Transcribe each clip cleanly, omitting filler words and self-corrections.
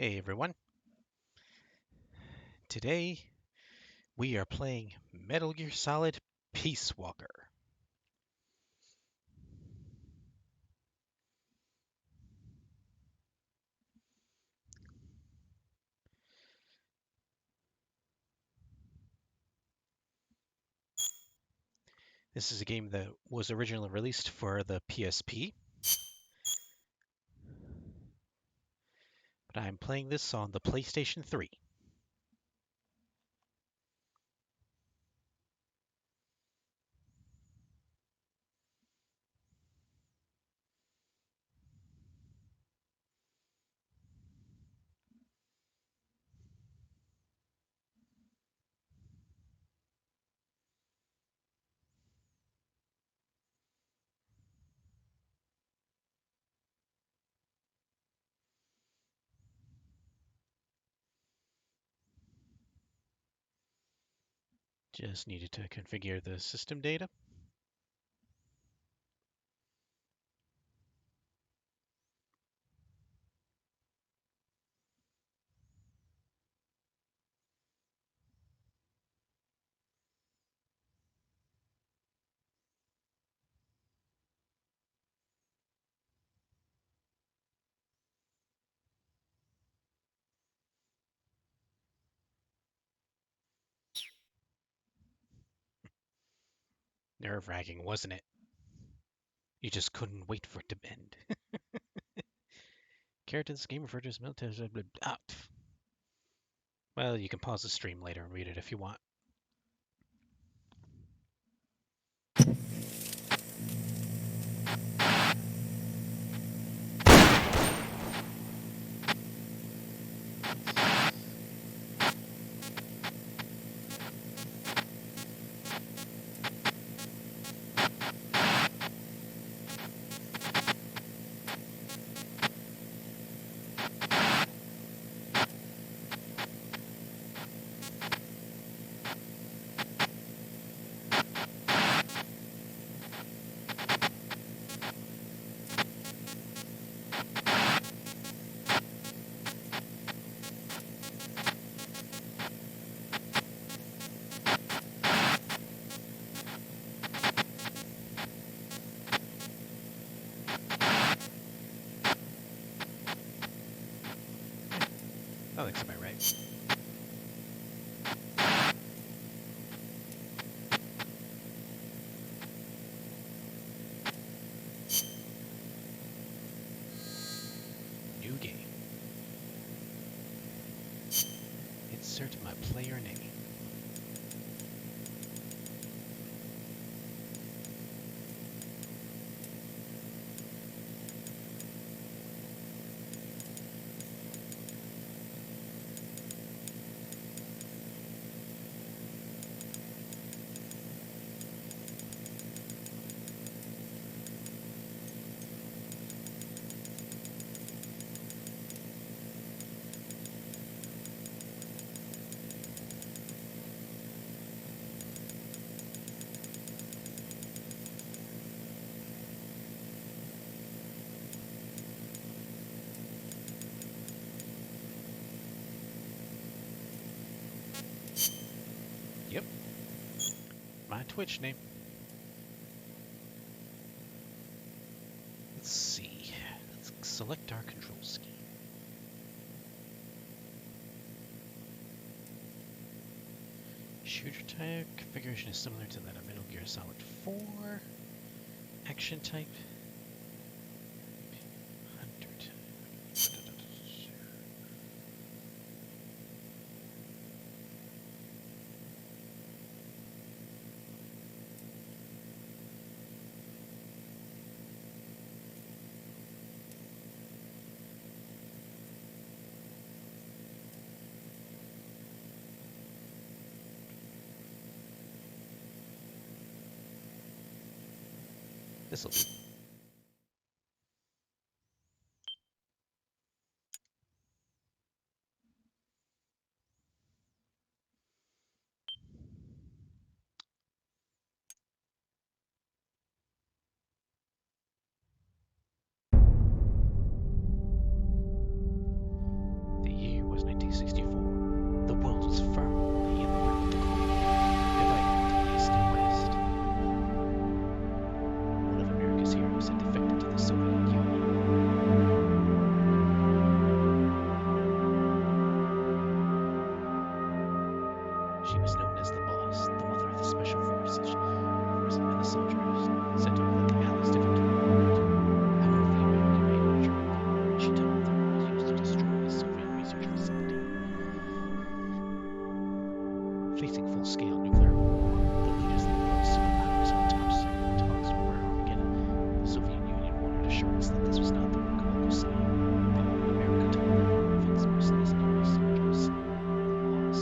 Hey everyone, today we are playing Metal Gear Solid Peace Walker. This is a game that was originally released for the PSP, but I'm playing this on the PlayStation 3. Just needed to configure the system data. Nerve-wracking, wasn't it? You just couldn't wait for it to end. Character in this game referred to as military. Well, you can pause the stream later and read it if you want. That looks about right. New game. Insert my player name. Yep, my Twitch name. Let's see. Let's select our control scheme. Shooter type configuration is similar to that of Metal Gear Solid 4. Action type. Hunter type. This'll do. The Rose had defected to the Soviet Union. She was known as the Boss, the mother of the Special Forces, and the soldiers said to her that the Allies defected the world. However, the American-made German she told them was used to destroy the Soviet research facility. Facing full-scale nuclear war, the leaders of the world's superpowers held talks over Armageddon. The Soviet Union wanted assurance that this was not the work of Uncle Sam. Then America told them of its merciless enemy soldiers, the Boss.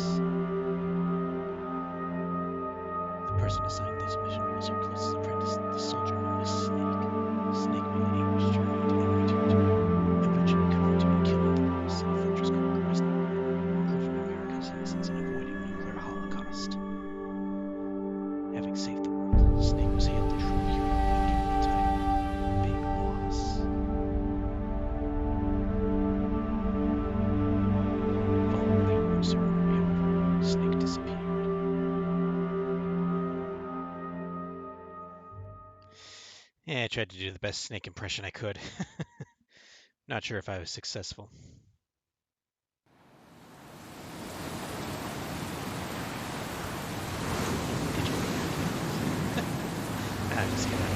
The person assigned this mission was Hercules' apprentice, the soldier known as Snake. Snake made the aimless journey to enemy territory, eventually confronting and killing the Boss in a fortress called Grozny, proving America's innocence and avoiding a nuclear holocaust. Having saved the world, Snake was hailed a true hero and given the title Big Boss. Following the award ceremony, however, Snake disappeared. Yeah, I tried to do the best Snake impression I could. Not sure if I was successful. I just get that.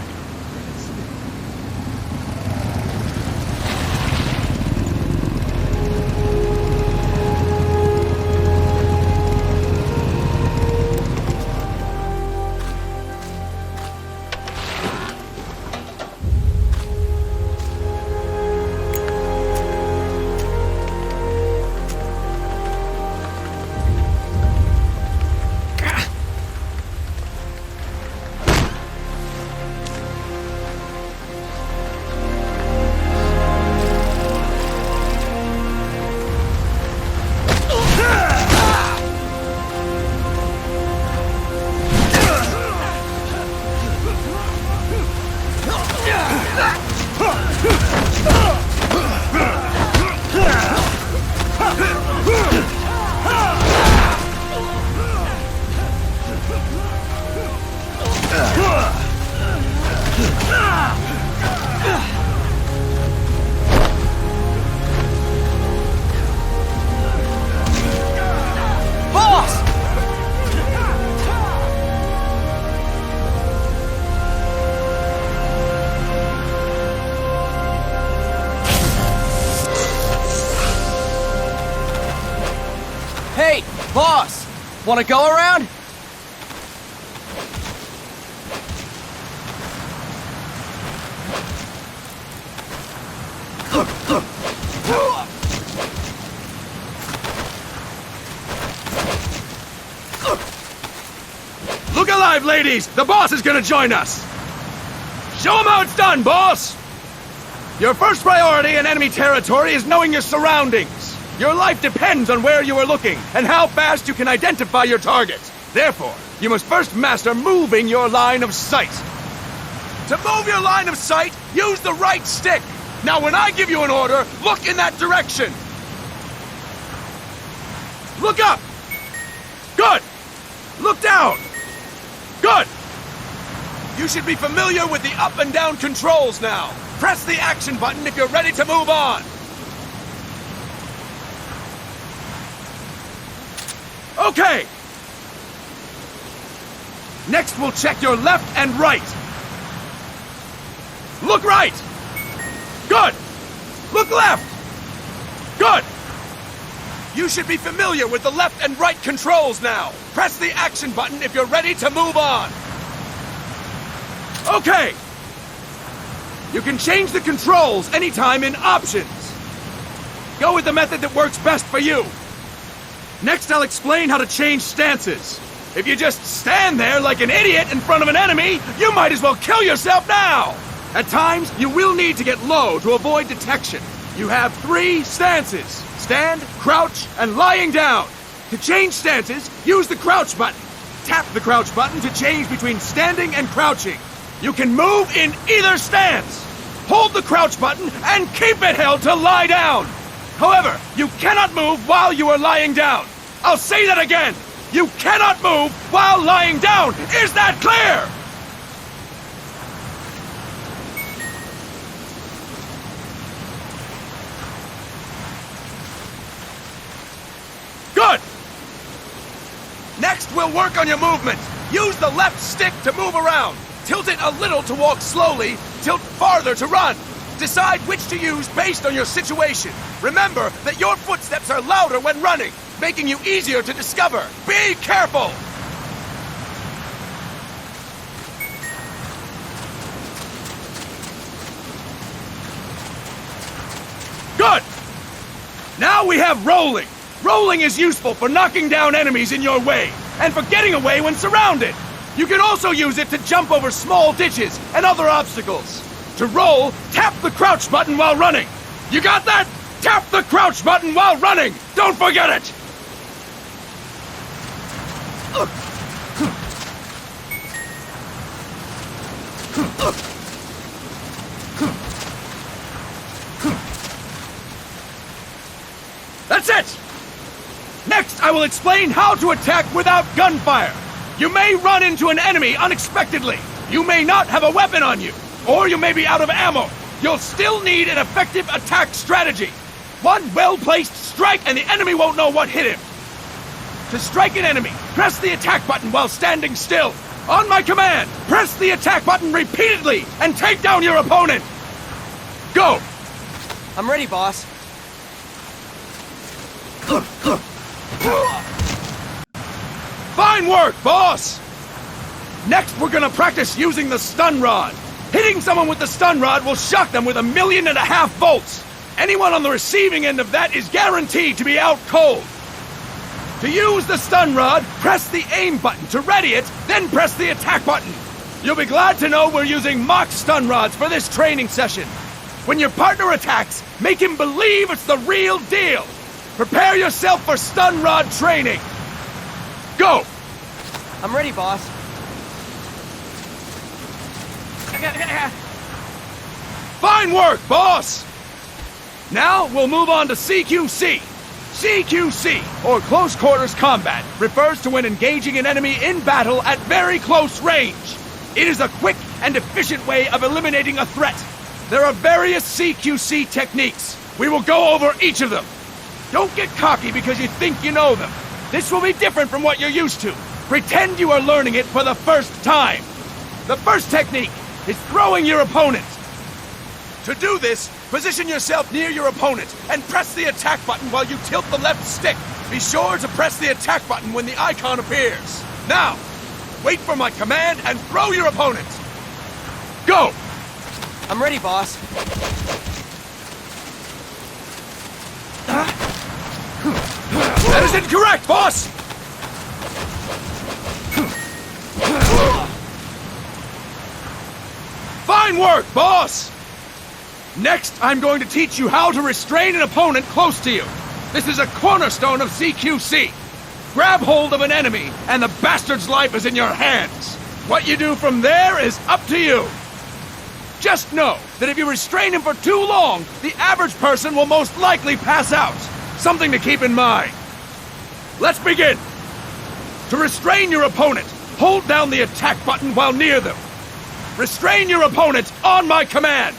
Hey, boss! Wanna go around? Look alive, ladies! The boss is gonna join us! Show him how it's done, boss! Your first priority in enemy territory is knowing your surroundings. Your life depends on where you are looking and how fast you can identify your targets. Therefore, you must first master moving your line of sight. To move your line of sight, use the right stick. Now, when I give you an order, look in that direction. Look up. Good. Look down. Good. You should be familiar with the up and down controls now. Press the action button if you're ready to move on. Okay. Next, we'll check your left and right. Look right. Good. Look left. Good. You should be familiar with the left and right controls now. Press the action button if you're ready to move on. Okay. You can change the controls anytime in Options. Go with the method that works best for you. Next, I'll explain how to change stances. If you just stand there like an idiot in front of an enemy, you might as well kill yourself now! At times, you will need to get low to avoid detection. You have 3 stances: stand, crouch, and lying down. To change stances, use the crouch button. Tap the crouch button to change between standing and crouching. You can move in either stance. Hold the crouch button and keep it held to lie down. However, you cannot move while you are lying down. I'll say that again. You cannot move while lying down. Is that clear? will work on your movement. Use the left stick to move around. Tilt it a little to walk slowly, tilt farther to run. Decide which to use based on your situation. Remember that your footsteps are louder when running, making you easier to discover. Be careful! Good! Now we have rolling. Rolling is useful for knocking down enemies in your way, and for getting away when surrounded. You can also use it to jump over small ditches and other obstacles. To roll, tap the crouch button while running. You got that? Tap the crouch button while running! Don't forget it! That's it! Next, I will explain how to attack without gunfire. You may run into an enemy unexpectedly. You may not have a weapon on you, or you may be out of ammo. You'll still need an effective attack strategy. One well-placed strike and the enemy won't know what hit him. To strike an enemy, press the attack button while standing still. On my command, press the attack button repeatedly and take down your opponent. Go! I'm ready, boss. Fine work, boss! Next, we're gonna practice using the stun rod. Hitting someone with the stun rod will shock them with 1.5 million volts. Anyone on the receiving end of that is guaranteed to be out cold. To use the stun rod, press the aim button to ready it, then press the attack button. You'll be glad to know we're using mock stun rods for this training session. When your partner attacks, make him believe it's the real deal. Prepare yourself for stun rod training. Go! I'm ready, boss. Fine work, boss! Now we'll move on to CQC. CQC, or Close Quarters Combat, refers to when engaging an enemy in battle at very close range. It is a quick and efficient way of eliminating a threat. There are various CQC techniques. We will go over each of them. Don't get cocky because you think you know them. This will be different from what you're used to. Pretend you are learning it for the first time. The first technique is throwing your opponent. To do this, position yourself near your opponent and press the attack button while you tilt the left stick. Be sure to press the attack button when the icon appears. Now, wait for my command and throw your opponent. Go! I'm ready, boss. That is incorrect, boss! Fine work, boss! Next, I'm going to teach you how to restrain an opponent close to you. This is a cornerstone of CQC. Grab hold of an enemy, and the bastard's life is in your hands. What you do from there is up to you. Just know that if you restrain him for too long, the average person will most likely pass out. Something to keep in mind. Let's begin. To restrain your opponent, hold down the attack button while near them. Restrain your opponent on my command.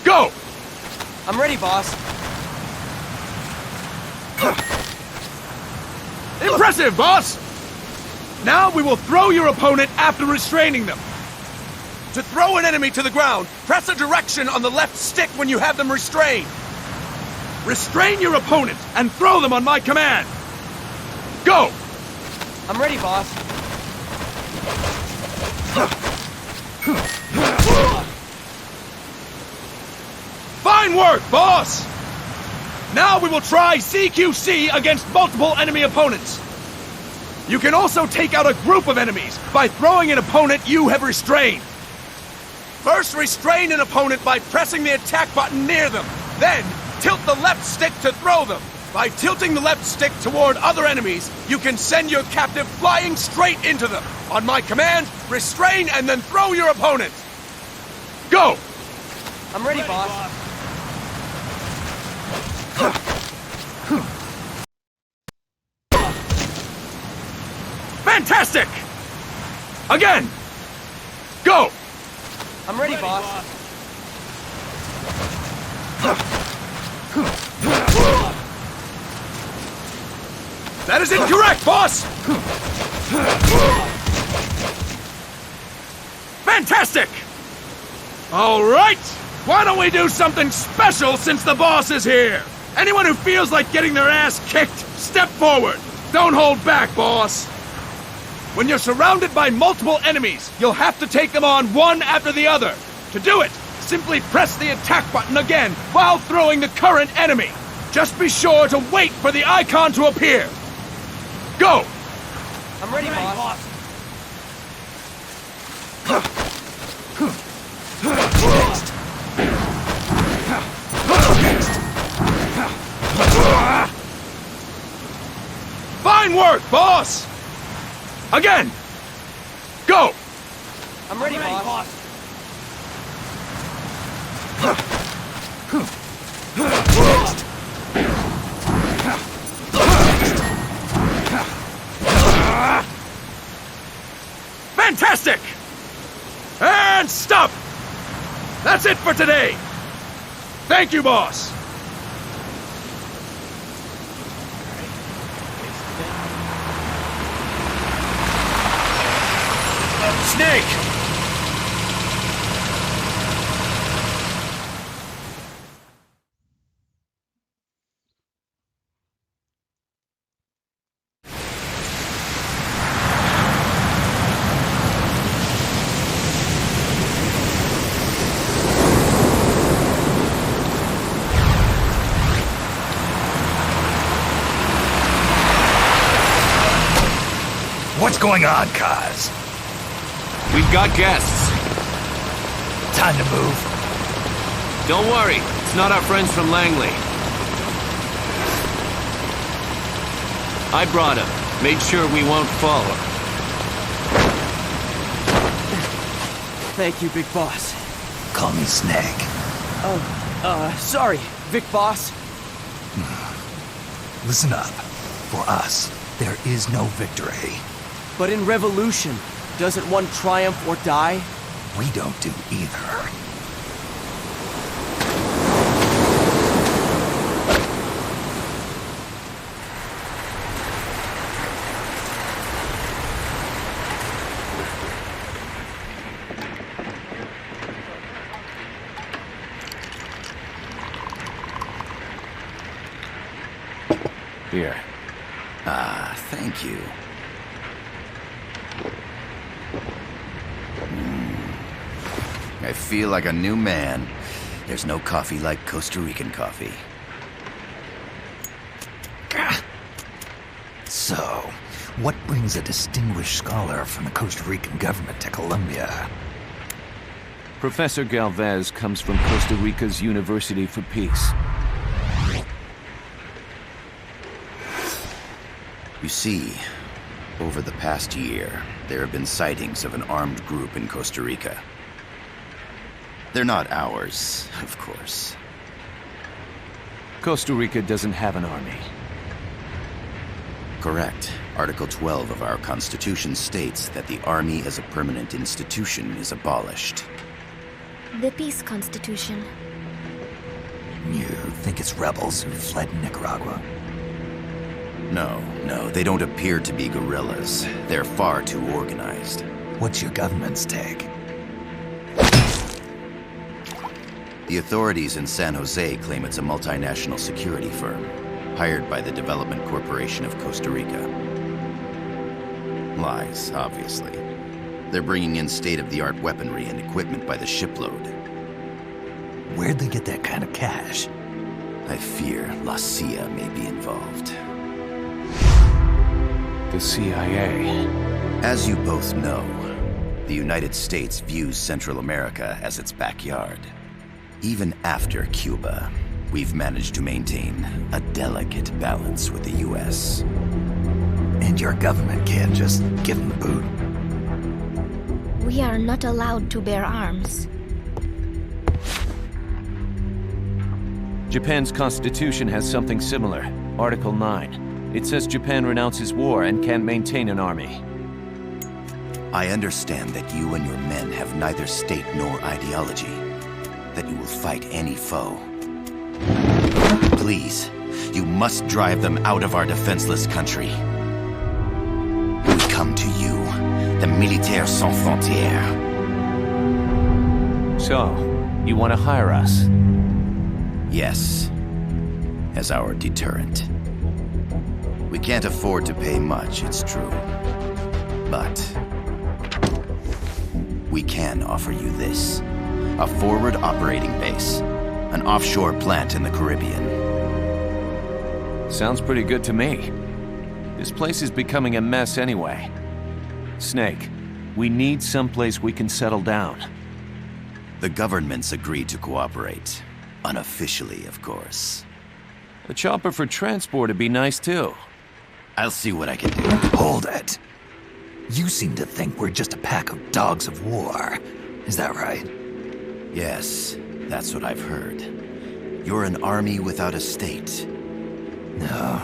Go! I'm ready, boss. Impressive, boss! Now we will throw your opponent after restraining them. To throw an enemy to the ground, press a direction on the left stick when you have them restrained. Restrain your opponent and throw them on my command. Go! I'm ready, boss. Fine work, boss! Now we will try CQC against multiple enemy opponents. You can also take out a group of enemies by throwing an opponent you have restrained. First, restrain an opponent by pressing the attack button near them. Then, tilt the left stick to throw them. By tilting the left stick toward other enemies, you can send your captive flying straight into them. On my command, restrain and then throw your opponent. Go! I'm ready, boss. Fantastic! Again! Go! I'm ready, boss. That is incorrect, boss! Fantastic! All right! Why don't we do something special since the boss is here? Anyone who feels like getting their ass kicked, step forward! Don't hold back, boss! When you're surrounded by multiple enemies, you'll have to take them on one after the other. To do it, simply press the attack button again while throwing the current enemy. Just be sure to wait for the icon to appear. Go! I'm ready, boss. Fine work, boss! Again! Go! I'm ready, boss. Fantastic! And stop! That's it for today! Thank you, boss! Snake! What's going on, Kaz? We've got guests. Time to move. Don't worry, it's not our friends from Langley. I brought him. Made sure we won't fall. Thank you, Big Boss. Call me Snake. Sorry, Vic Boss. Listen up. For us, there is no victory. But in Revolution, doesn't one triumph or die? We don't do either. Here. Ah, thank you. I feel like a new man. There's no coffee like Costa Rican coffee. So, what brings a distinguished scholar from the Costa Rican government to Colombia? Professor Galvez comes from Costa Rica's University for Peace. You see, over the past year, there have been sightings of an armed group in Costa Rica. They're not ours, of course. Costa Rica doesn't have an army. Correct. Article 12 of our Constitution states that the Army as a permanent institution is abolished. The Peace Constitution. You think it's rebels who fled Nicaragua? No, they don't appear to be guerrillas. They're far too organized. What's your government's take? The authorities in San Jose claim it's a multinational security firm, hired by the Development Corporation of Costa Rica. Lies, obviously. They're bringing in state-of-the-art weaponry and equipment by the shipload. Where'd they get that kind of cash? I fear La CIA may be involved. The CIA. As you both know, the United States views Central America as its backyard. Even after Cuba, we've managed to maintain a delicate balance with the U.S. And your government can't just give them the boot? We are not allowed to bear arms. Japan's constitution has something similar. Article 9. It says Japan renounces war and can't maintain an army. I understand that you and your men have neither state nor ideology. That you will fight any foe. Please, You must drive them out of our defenseless country. We come to you, the Militaires Sans Frontières. So, you want to hire us? Yes, as our deterrent. We can't afford to pay much, it's true. But we can offer you this. A forward operating base. An offshore plant in the Caribbean. Sounds pretty good to me. This place is becoming a mess anyway. Snake, we need someplace we can settle down. The governments agreed to cooperate. Unofficially, of course. A chopper for transport would be nice too. I'll see what I can do. Hold it. You seem to think we're just a pack of dogs of war. Is that right? Yes, that's what I've heard. You're an army without a state. No,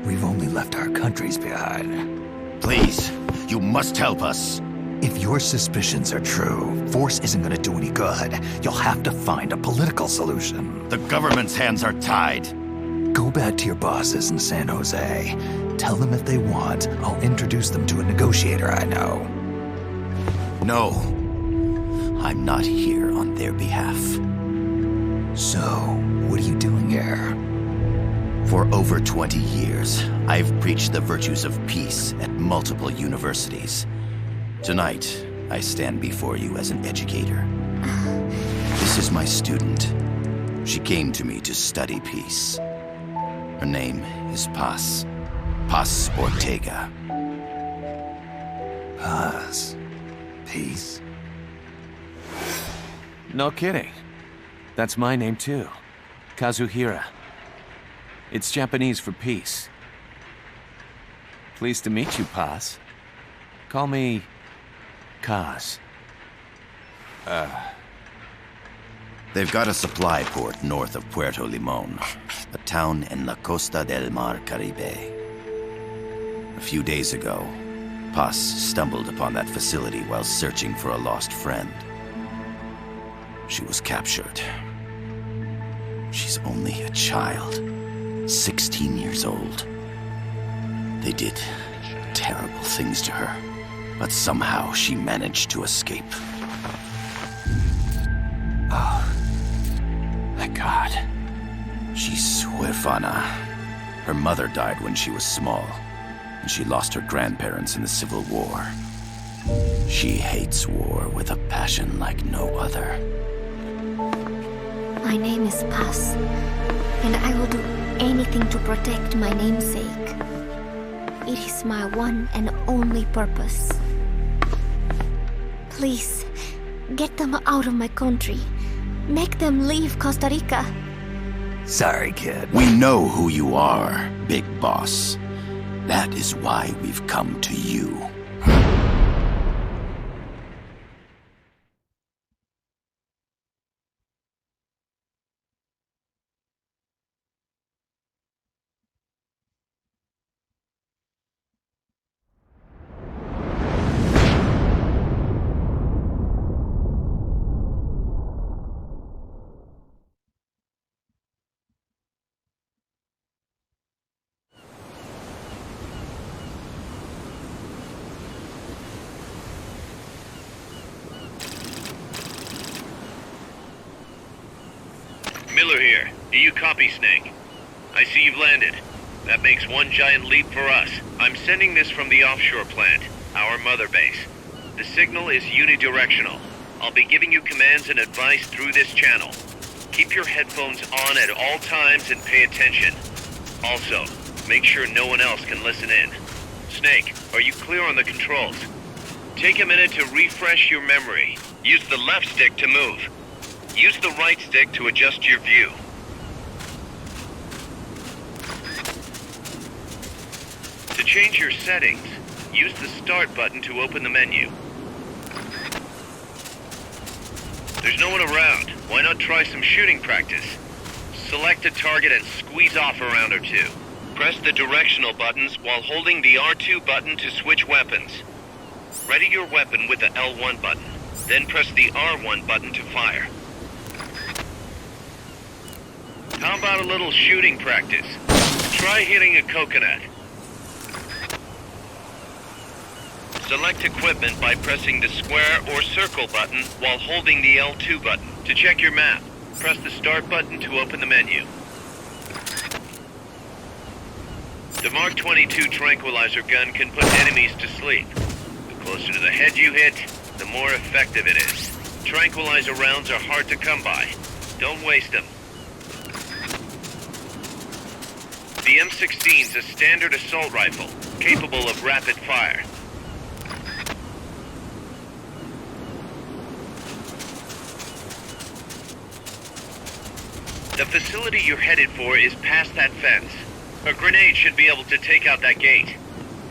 we've only left our countries behind. Please, you must help us. If your suspicions are true, force isn't gonna do any good. You'll have to find a political solution. The government's hands are tied. Go back to your bosses in San Jose. Tell them if they want, I'll introduce them to a negotiator I know. No, I'm not here on their behalf. So, what are you doing here? For over 20 years, I've preached the virtues of peace at multiple universities. Tonight, I stand before you as an educator. This is my student. She came to me to study peace. Her name is Paz. Paz Ortega. Paz. Peace. No kidding. That's my name too. Kazuhira. It's Japanese for peace. Pleased to meet you, Paz. Call me Kaz. They've got a supply port north of Puerto Limon, a town in La Costa del Mar Caribe. A few days ago, Paz stumbled upon that facility while searching for a lost friend. She was captured. She's only a child, 16 years old. They did terrible things to her, but somehow she managed to escape. Oh, thank God. She's huérfana. Her mother died when she was small, and she lost her grandparents in the Civil War. She hates war with a passion like no other. My name is Paz, and I will do anything to protect my namesake. It is my one and only purpose. Please, get them out of my country. Make them leave Costa Rica. Sorry, kid. We know who you are, Big Boss. That is why we've come to you. Miller here. Do you copy, Snake? I see you've landed. That makes one giant leap for us. I'm sending this from the offshore plant, our mother base. The signal is unidirectional. I'll be giving you commands and advice through this channel. Keep your headphones on at all times and pay attention. Also, make sure no one else can listen in. Snake, are you clear on the controls? Take a minute to refresh your memory. Use the left stick to move. Use the right stick to adjust your view. To change your settings, use the Start button to open the menu. There's no one around. Why not try some shooting practice? Select a target and squeeze off a round or two. Press the directional buttons while holding the R2 button to switch weapons. Ready your weapon with the L1 button, then press the R1 button to fire. How about a little shooting practice? Try hitting a coconut. Select equipment by pressing the square or circle button while holding the L2 button. To check your map, press the start button to open the menu. The Mark 22 tranquilizer gun can put enemies to sleep. The closer to the head you hit, the more effective it is. Tranquilizer rounds are hard to come by. Don't waste them. The M16's a standard assault rifle, capable of rapid fire. The facility you're headed for is past that fence. A grenade should be able to take out that gate.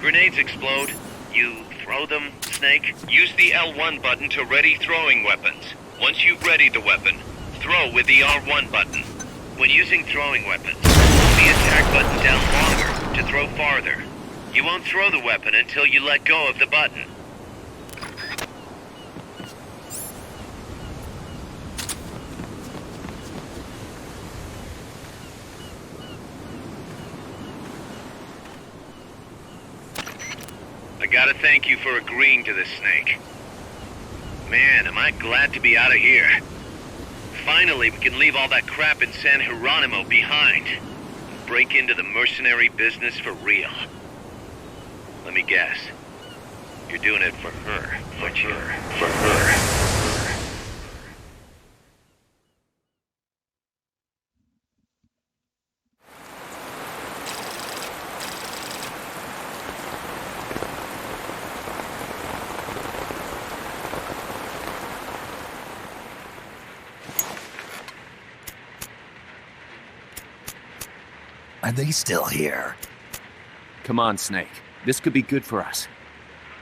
Grenades explode. You throw them, Snake? Use the L1 button to ready throwing weapons. Once you've readied the weapon, throw with the R1 button. When using throwing weapons, hold the attack button down longer to throw farther. You won't throw the weapon until you let go of the button. I gotta thank you for agreeing to this, Snake. Man, am I glad to be out of here. Finally, we can leave all that crap in San Geronimo behind. And break into the mercenary business for real. Let me guess. You're doing it for her, aren't you? For her. Are they still here? Come on, Snake. This could be good for us.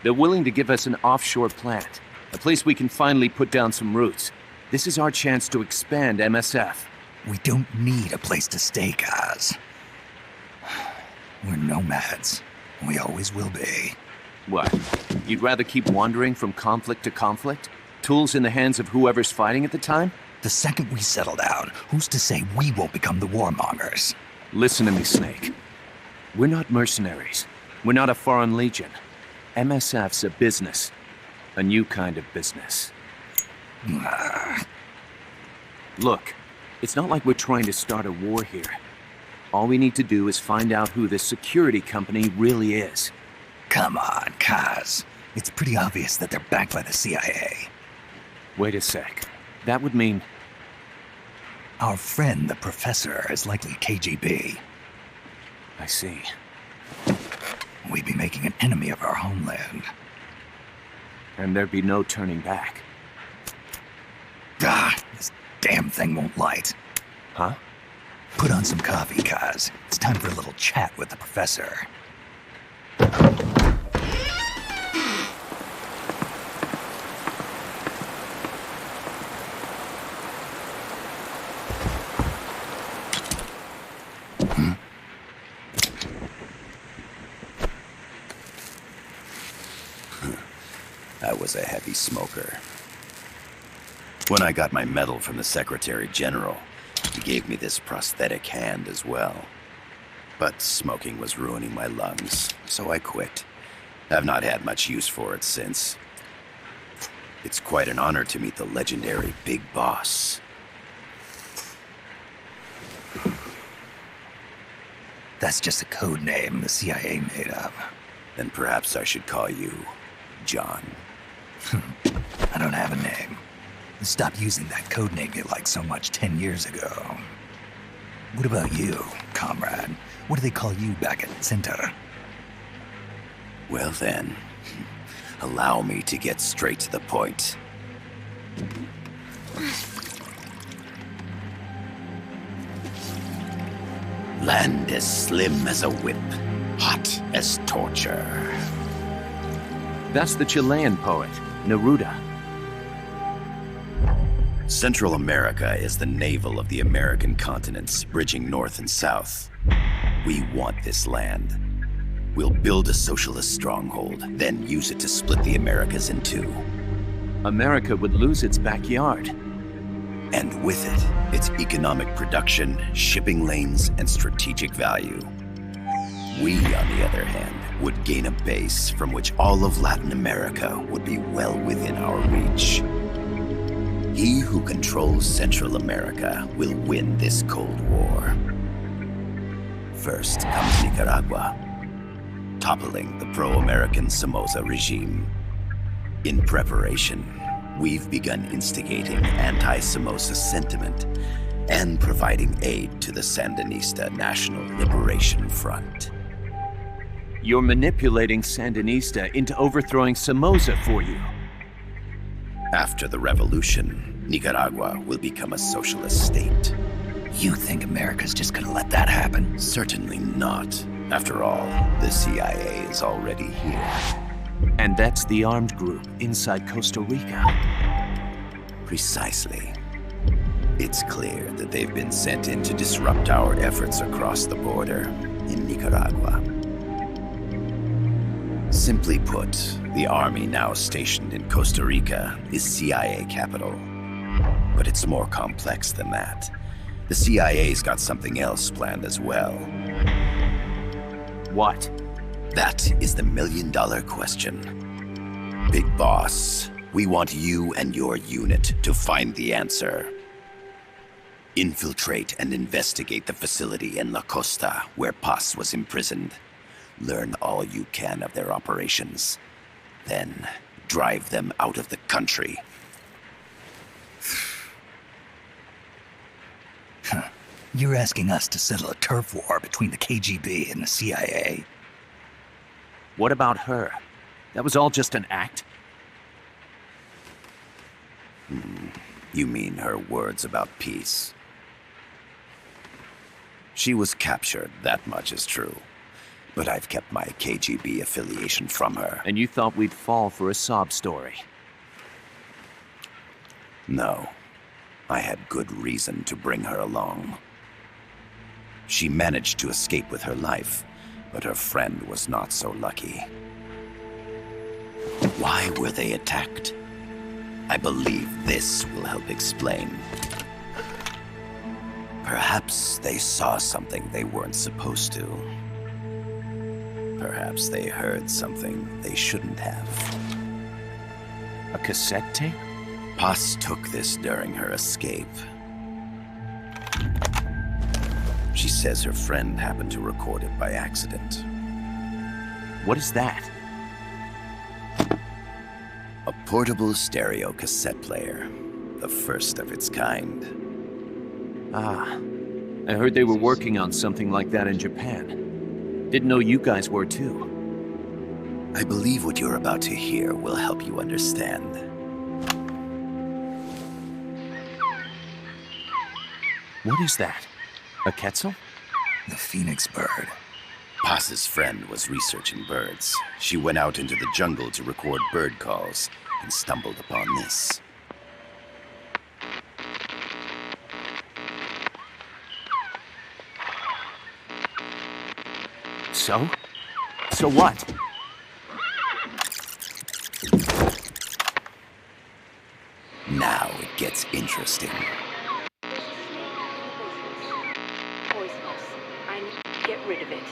They're willing to give us an offshore plant, a place we can finally put down some roots. This is our chance to expand MSF. We don't need a place to stay, Kaz. We're nomads. We always will be. What? You'd rather keep wandering from conflict to conflict? Tools in the hands of whoever's fighting at the time? The second we settle down, who's to say we won't become the warmongers? Listen to me, Snake. We're not mercenaries. We're not a foreign legion. MSF's a business. A new kind of business. Look, it's not like we're trying to start a war here. All we need to do is find out who this security company really is. Come on, Kaz. It's pretty obvious that they're backed by the CIA. Wait a sec. That would mean... Our friend, the Professor, is likely KGB. I see. We'd be making an enemy of our homeland. And there'd be no turning back. This damn thing won't light. Huh? Put on some coffee, Kaz. It's time for a little chat with the Professor. I was a heavy smoker. When I got my medal from the Secretary General, he gave me this prosthetic hand as well. But smoking was ruining my lungs, so I quit. I've not had much use for it since. It's quite an honor to meet the legendary Big Boss. That's just a code name the CIA made up. Then perhaps I should call you John. I don't have a name. You stopped using that code name you liked so much 10 years ago. What about you, comrade? What do they call you back at Center? Well then, allow me to get straight to the point. Land as slim as a whip, hot as torture. That's the Chilean poet, Neruda. Central America is the navel of the American continents, bridging north and south. We want this land. We'll build a socialist stronghold, then use it to split the Americas in two. America would lose its backyard. And with it, its economic production, shipping lanes, and strategic value. We, on the other hand, would gain a base from which all of Latin America would be well within our reach. He who controls Central America will win this Cold War. First comes Nicaragua, toppling the pro-American Somoza regime. In preparation, we've begun instigating anti-Somoza sentiment and providing aid to the Sandinista National Liberation Front. You're manipulating Sandinista into overthrowing Somoza for you. After the revolution, Nicaragua will become a socialist state. You think America's just gonna let that happen? Certainly not. After all, the CIA is already here. And that's the armed group inside Costa Rica. Precisely. It's clear that they've been sent in to disrupt our efforts across the border in Nicaragua. Simply put, the army now stationed in Costa Rica is CIA capital. But it's more complex than that. The CIA's got something else planned as well. What? That is the million-dollar question. Big Boss, we want you and your unit to find the answer. Infiltrate and investigate the facility in La Costa where Paz was imprisoned. Learn all you can of their operations. Then, drive them out of the country. You're asking us to settle a turf war between the KGB and the CIA? What about her? That was all just an act? You mean her words about peace? She was captured, that much is true. But I've kept my KGB affiliation from her. And you thought we'd fall for a sob story? No. I had good reason to bring her along. She managed to escape with her life, but her friend was not so lucky. Why were they attacked? I believe this will help explain. Perhaps they saw something they weren't supposed to. Perhaps they heard something they shouldn't have. A cassette tape? Paz took this during her escape. She says her friend happened to record it by accident. What is that? A portable stereo cassette player. The first of its kind. Ah. I heard they were working on something like that in Japan. Didn't know you guys were too. I believe what you're about to hear will help you understand. What is that? A Quetzal? The phoenix bird. Paz's friend was researching birds. She went out into the jungle to record bird calls and stumbled upon this. So? So what? Now it gets interesting. Poisonous. I need to get rid of it.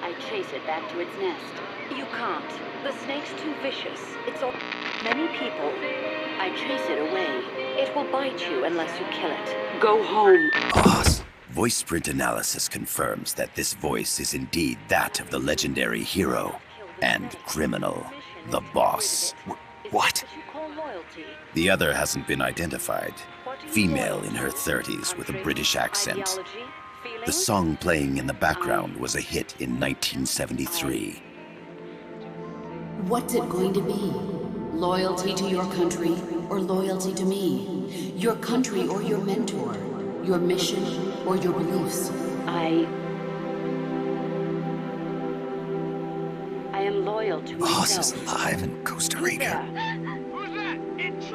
I chase it back to its nest. You can't. The snake's too vicious. It's all many people. I chase it away. It will bite you unless you kill it. Go home. Boss. Voice print analysis confirms that this voice is indeed that of the legendary hero and criminal, the Boss. What? The other hasn't been identified. Female in her 30s with a British accent. The song playing in the background was a hit in 1973. What's it going to be? Loyalty to your country or loyalty to me? Your country or your mentor? Your mission or your beliefs? I am loyal to myself. Boss is alive in Costa Rica.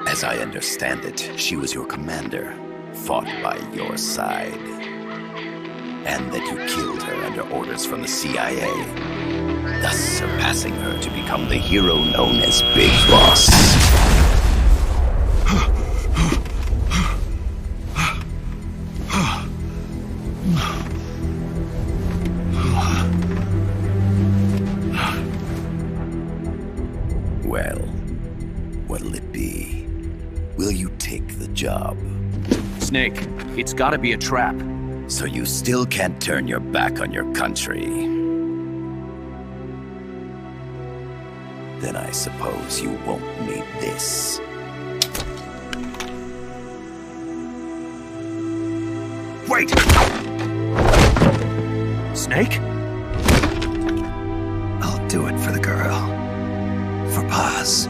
As I understand it, she was your commander, fought by your side. And that you killed her under orders from the CIA, thus surpassing her to become the hero known as Big Boss. take the job. Snake, it's gotta be a trap. So you still can't turn your back on your country. Then I suppose you won't need this. Wait! Snake? I'll do it for the girl. For Paz.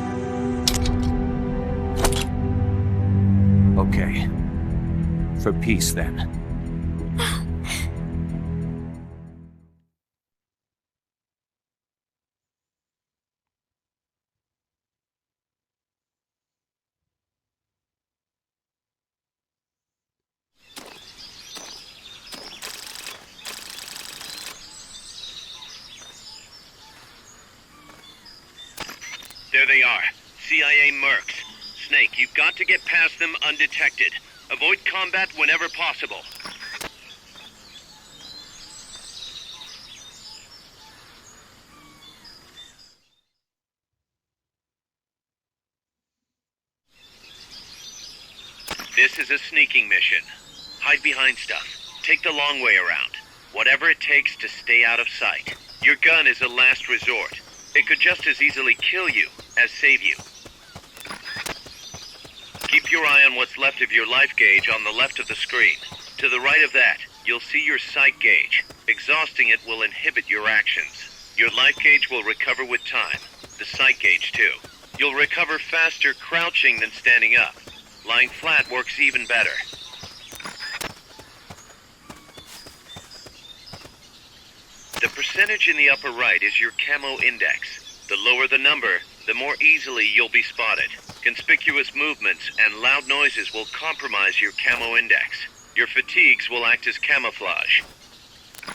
Okay. For peace, then. There they are. CIA mercs. Snake, you've got to get past them undetected. Avoid combat whenever possible. This is a sneaking mission. Hide behind stuff. Take the long way around. Whatever it takes to stay out of sight. Your gun is a last resort. It could just as easily kill you as save you. Keep your eye on what's left of your life gauge on the left of the screen. To the right of that, you'll see your sight gauge. Exhausting it will inhibit your actions. Your life gauge will recover with time. The sight gauge, too. You'll recover faster crouching than standing up. Lying flat works even better. The percentage in the upper right is your camo index. The lower the number, the more easily you'll be spotted. Conspicuous movements and loud noises will compromise your camo index. Your fatigues will act as camouflage.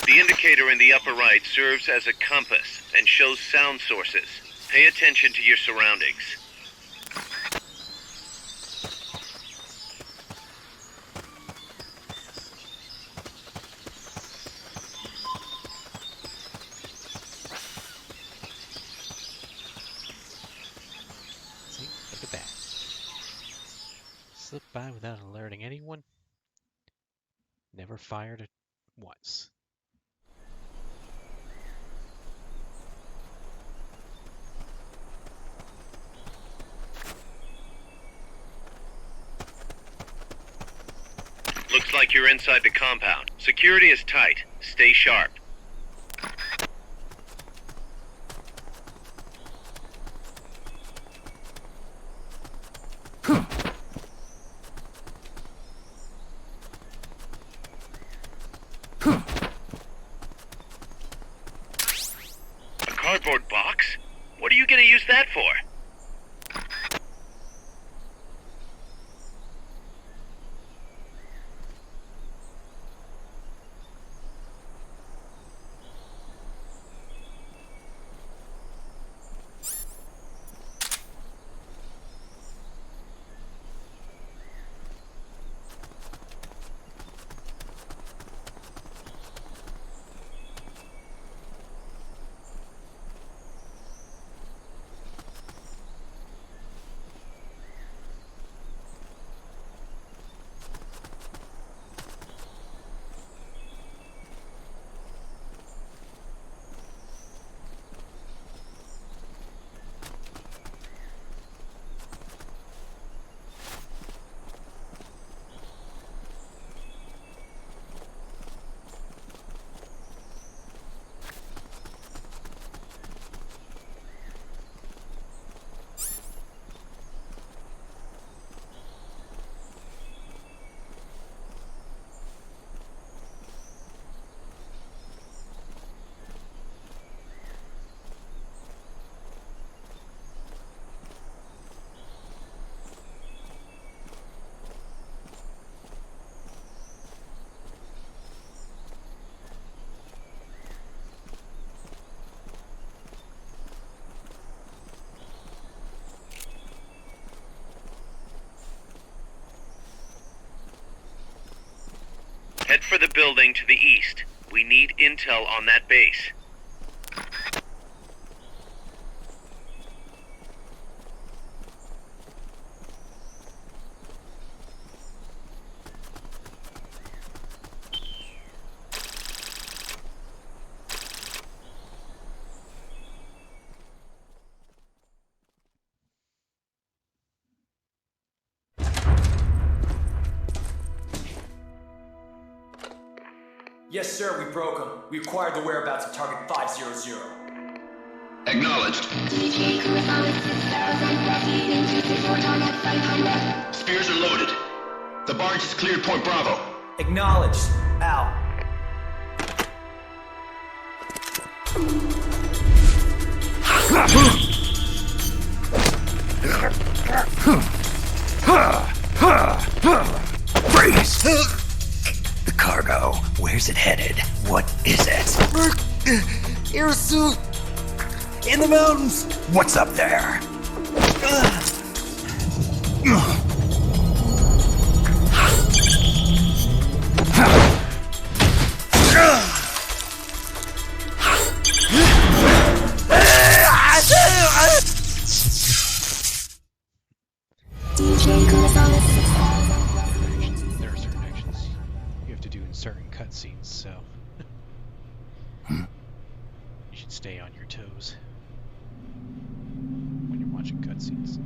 The indicator in the upper right serves as a compass and shows sound sources. Pay attention to your surroundings. See? Look at that. Slipped by without alerting anyone. Never fired it once. Looks like you're inside the compound. Security is tight. Stay sharp. A cardboard box? What are you gonna use that for? Head for the building to the east. We need intel on that base. Yes, sir, we broke them. We acquired the whereabouts of target 500. Acknowledged. Spears are loaded. The barge has cleared Point Bravo. Acknowledged. Out. Freeze! The cargo, where's it headed? What is it? Irasu! In the mountains! What's up there? There are certain actions you have to do in certain cutscenes, so you should stay on your toes when you're watching cutscenes.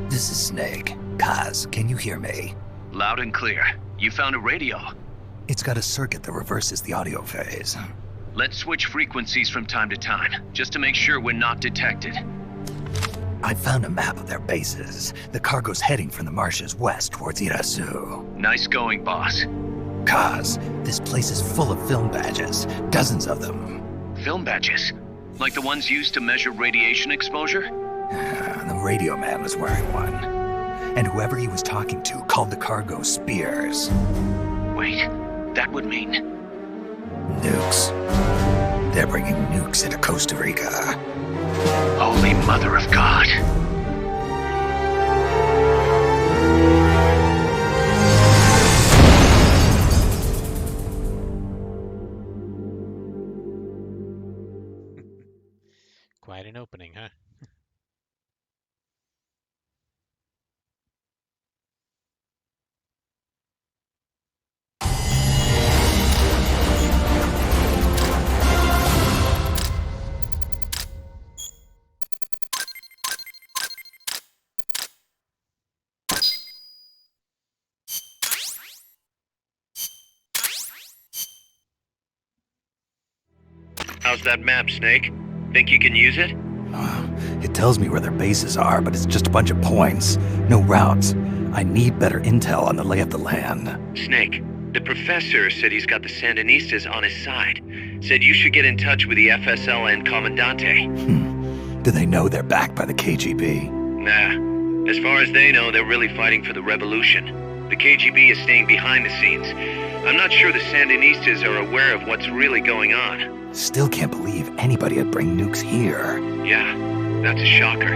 This is Snake. Kaz, can you hear me? Loud and clear. You found a radio. It's got a circuit that reverses the audio phase. Let's switch frequencies from time to time, just to make sure we're not detected. I found a map of their bases. The cargo's heading from the marshes west towards Irasu. Nice going, boss. Kaz, this place is full of film badges. Dozens of them. Film badges? Like the ones used to measure radiation exposure? The radio man was wearing one. And whoever he was talking to called the cargo Spears. Wait, that would mean... Nukes. They're bringing nukes into Costa Rica. Holy Mother of God. Quite an opening, huh? How's that map, Snake? Think you can use it? It tells me where their bases are, but it's just a bunch of points. No routes. I need better intel on the lay of the land. Snake, the professor said he's got the Sandinistas on his side. Said you should get in touch with the FSL and Comandante. Do they know they're backed by the KGB? Nah. As far as they know, they're really fighting for the revolution. The KGB is staying behind the scenes. I'm not sure the Sandinistas are aware of what's really going on. Still can't believe anybody would bring nukes here. Yeah, that's a shocker.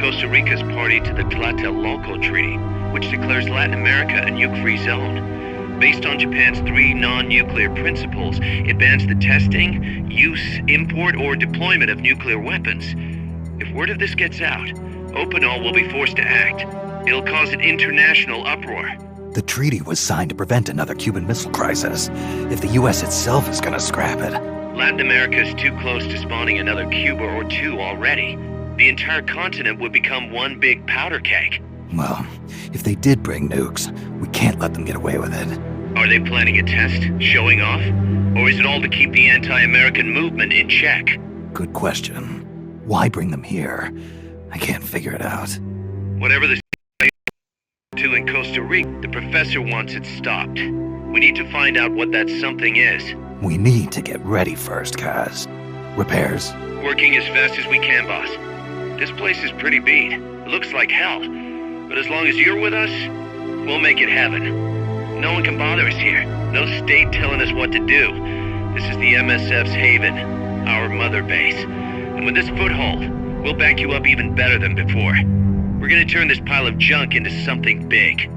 Costa Rica's party to the Tlatelolco Treaty, which declares Latin America a nuke-free zone. Based on Japan's 3 non-nuclear principles, it bans the testing, use, import, or deployment of nuclear weapons. If word of this gets out, Opinol will be forced to act. It'll cause an international uproar. The treaty was signed to prevent another Cuban Missile Crisis. If the U.S. itself is gonna scrap it... Latin America is too close to spawning another Cuba or two already. The entire continent would become one big powder keg. Well, if they did bring nukes, we can't let them get away with it. Are they planning a test? Showing off? Or is it all to keep the anti-American movement in check? Good question. Why bring them here? I can't figure it out. Whatever the to in Costa Rica, the professor wants it stopped. We need to find out what that something is. We need to get ready first, Kaz. Repairs? Working as fast as we can, boss. This place is pretty beat. It looks like hell. But as long as you're with us, we'll make it heaven. No one can bother us here. No state telling us what to do. This is the MSF's haven, our mother base. And with this foothold, we'll back you up even better than before. We're gonna turn this pile of junk into something big.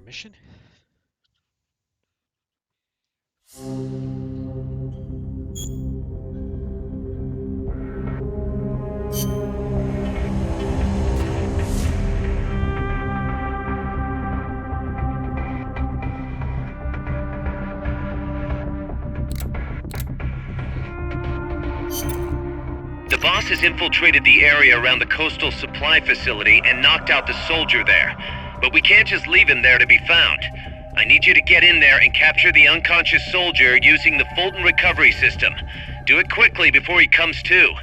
mission? The boss has infiltrated the area around the coastal supply facility and knocked out the soldier there. But we can't just leave him there to be found. I need you to get in there and capture the unconscious soldier using the Fulton recovery system. Do it quickly before he comes to.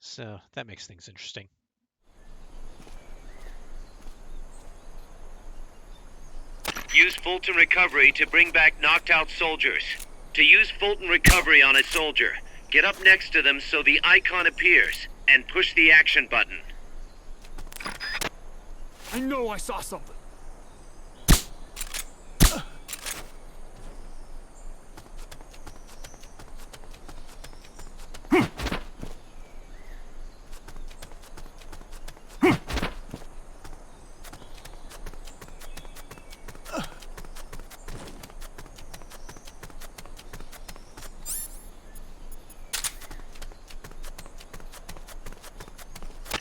So that makes things interesting. Use Fulton Recovery to bring back knocked out soldiers. To use Fulton Recovery on a soldier, get up next to them so the icon appears, and push the action button. I know I saw something.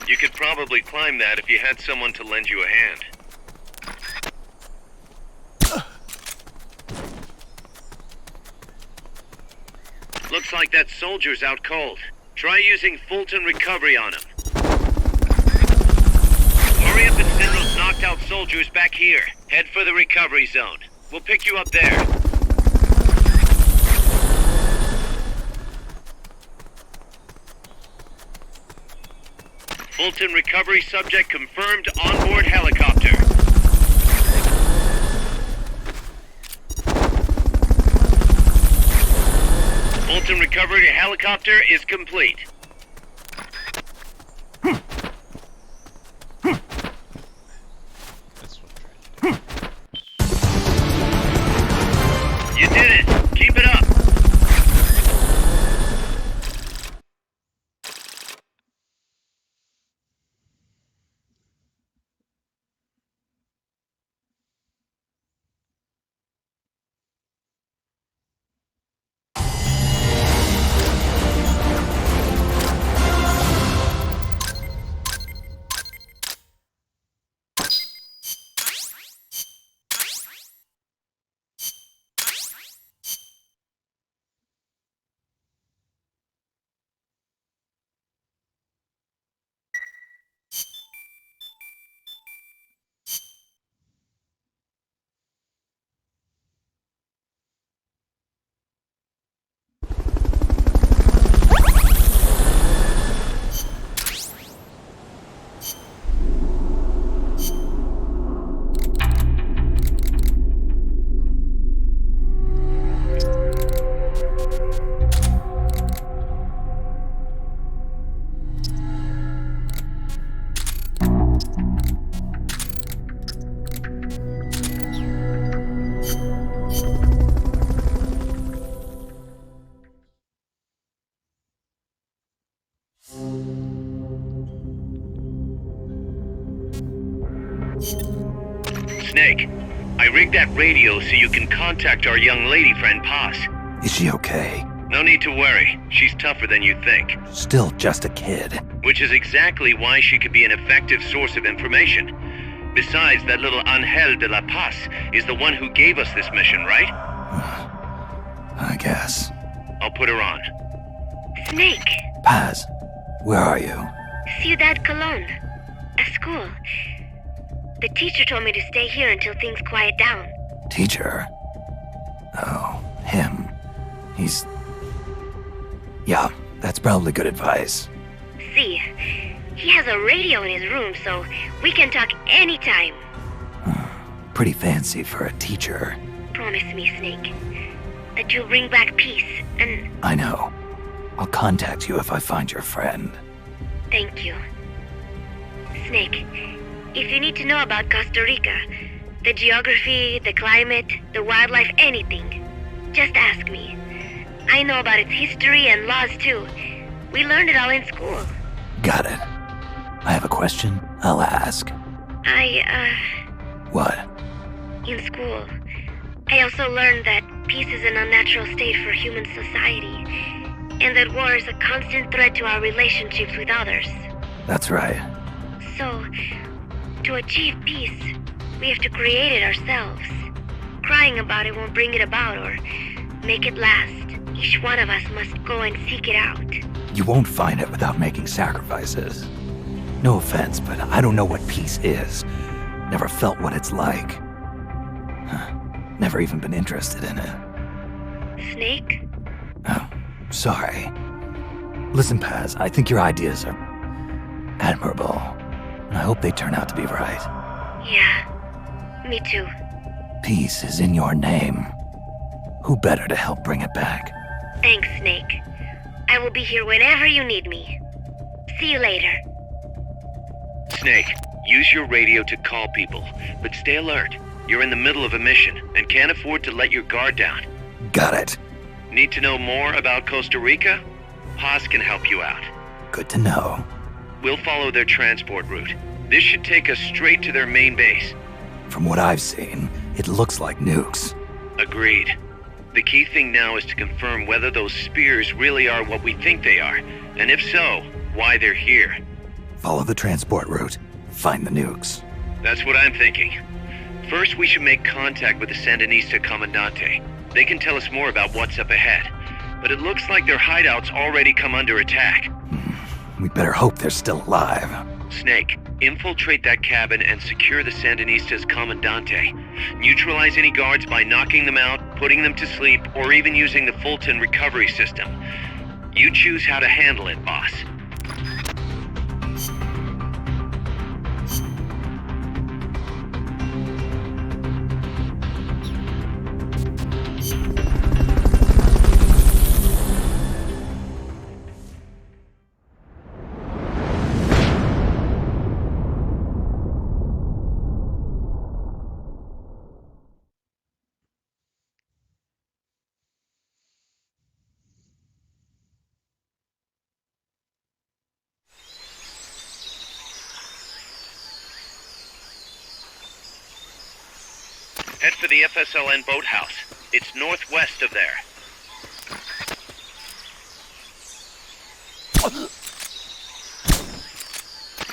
You could probably climb that if you had someone to lend you a hand. Looks like that soldier's out cold. Try using Fulton Recovery on him. Hurry up and send those knocked out soldiers back here. Head for the recovery zone. We'll pick you up there. Fulton Recovery subject confirmed onboard helicopter. Fulton Recovery helicopter is complete. That's what I'm trying to do. You did it! Keep it up! Snake, I rigged that radio so you can contact our young lady friend Paz. Is she okay? No need to worry. She's tougher than you think. Still just a kid. Which is exactly why she could be an effective source of information. Besides, that little Angel de la Paz is the one who gave us this mission, right? I guess. I'll put her on. Snake, Paz, where are you? Ciudad Colon. At school. The teacher told me to stay here until things quiet down. Teacher? Oh, him. He's... Yeah, that's probably good advice. See, he has a radio in his room, so we can talk anytime. Pretty fancy for a teacher. Promise me, Snake, that you'll bring back peace, and... I know. I'll contact you if I find your friend. Thank you. Snake, if you need to know about Costa Rica, the geography, the climate, the wildlife, anything, just ask me. I know about its history and laws too. We learned it all in school. Got it. I have a question. I'll ask. What? In school, I also learned that peace is an unnatural state for human society, and that war is a constant threat to our relationships with others. That's right. So, to achieve peace, we have to create it ourselves. Crying about it won't bring it about or make it last. Each one of us must go and seek it out. You won't find it without making sacrifices. No offense, but I don't know what peace is. Never felt what it's like. Never even been interested in it. Snake? Oh, sorry. Listen, Paz, I think your ideas are admirable. And I hope they turn out to be right. Yeah, me too. Peace is in your name. Who better to help bring it back? Thanks, Snake. I will be here whenever you need me. See you later. Snake, use your radio to call people, but stay alert. You're in the middle of a mission and can't afford to let your guard down. Got it. Need to know more about Costa Rica? Paz can help you out. Good to know. We'll follow their transport route. This should take us straight to their main base. From what I've seen, it looks like nukes. Agreed. The key thing now is to confirm whether those spears really are what we think they are, and if so, why they're here. Follow the transport route. Find the nukes. That's what I'm thinking. First, we should make contact with the Sandinista Comandante. They can tell us more about what's up ahead. But it looks like their hideout's already come under attack. We better hope they're still alive. Snake, infiltrate that cabin and secure the Sandinista's Comandante. Neutralize any guards by knocking them out, putting them to sleep, or even using the Fulton recovery system. You choose how to handle it, boss. Head for the FSLN boathouse. It's northwest of there.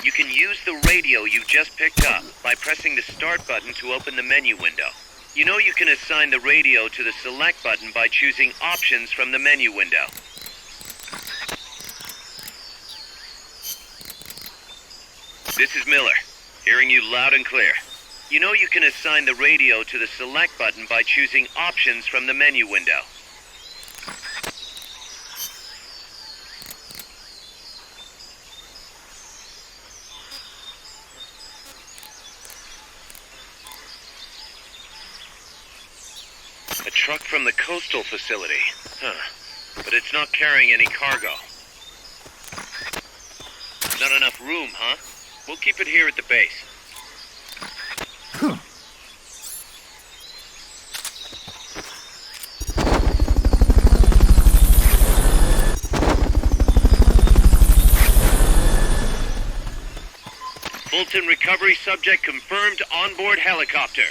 You can use the radio you just picked up by pressing the start button to open the menu window. You know you can assign the radio to the select button by choosing options from the menu window. This is Miller, hearing you loud and clear. You know you can assign the radio to the select button by choosing options from the menu window. A truck from the coastal facility. But it's not carrying any cargo. Not enough room, huh? We'll keep it here at the base. Fulton recovery subject confirmed onboard helicopter.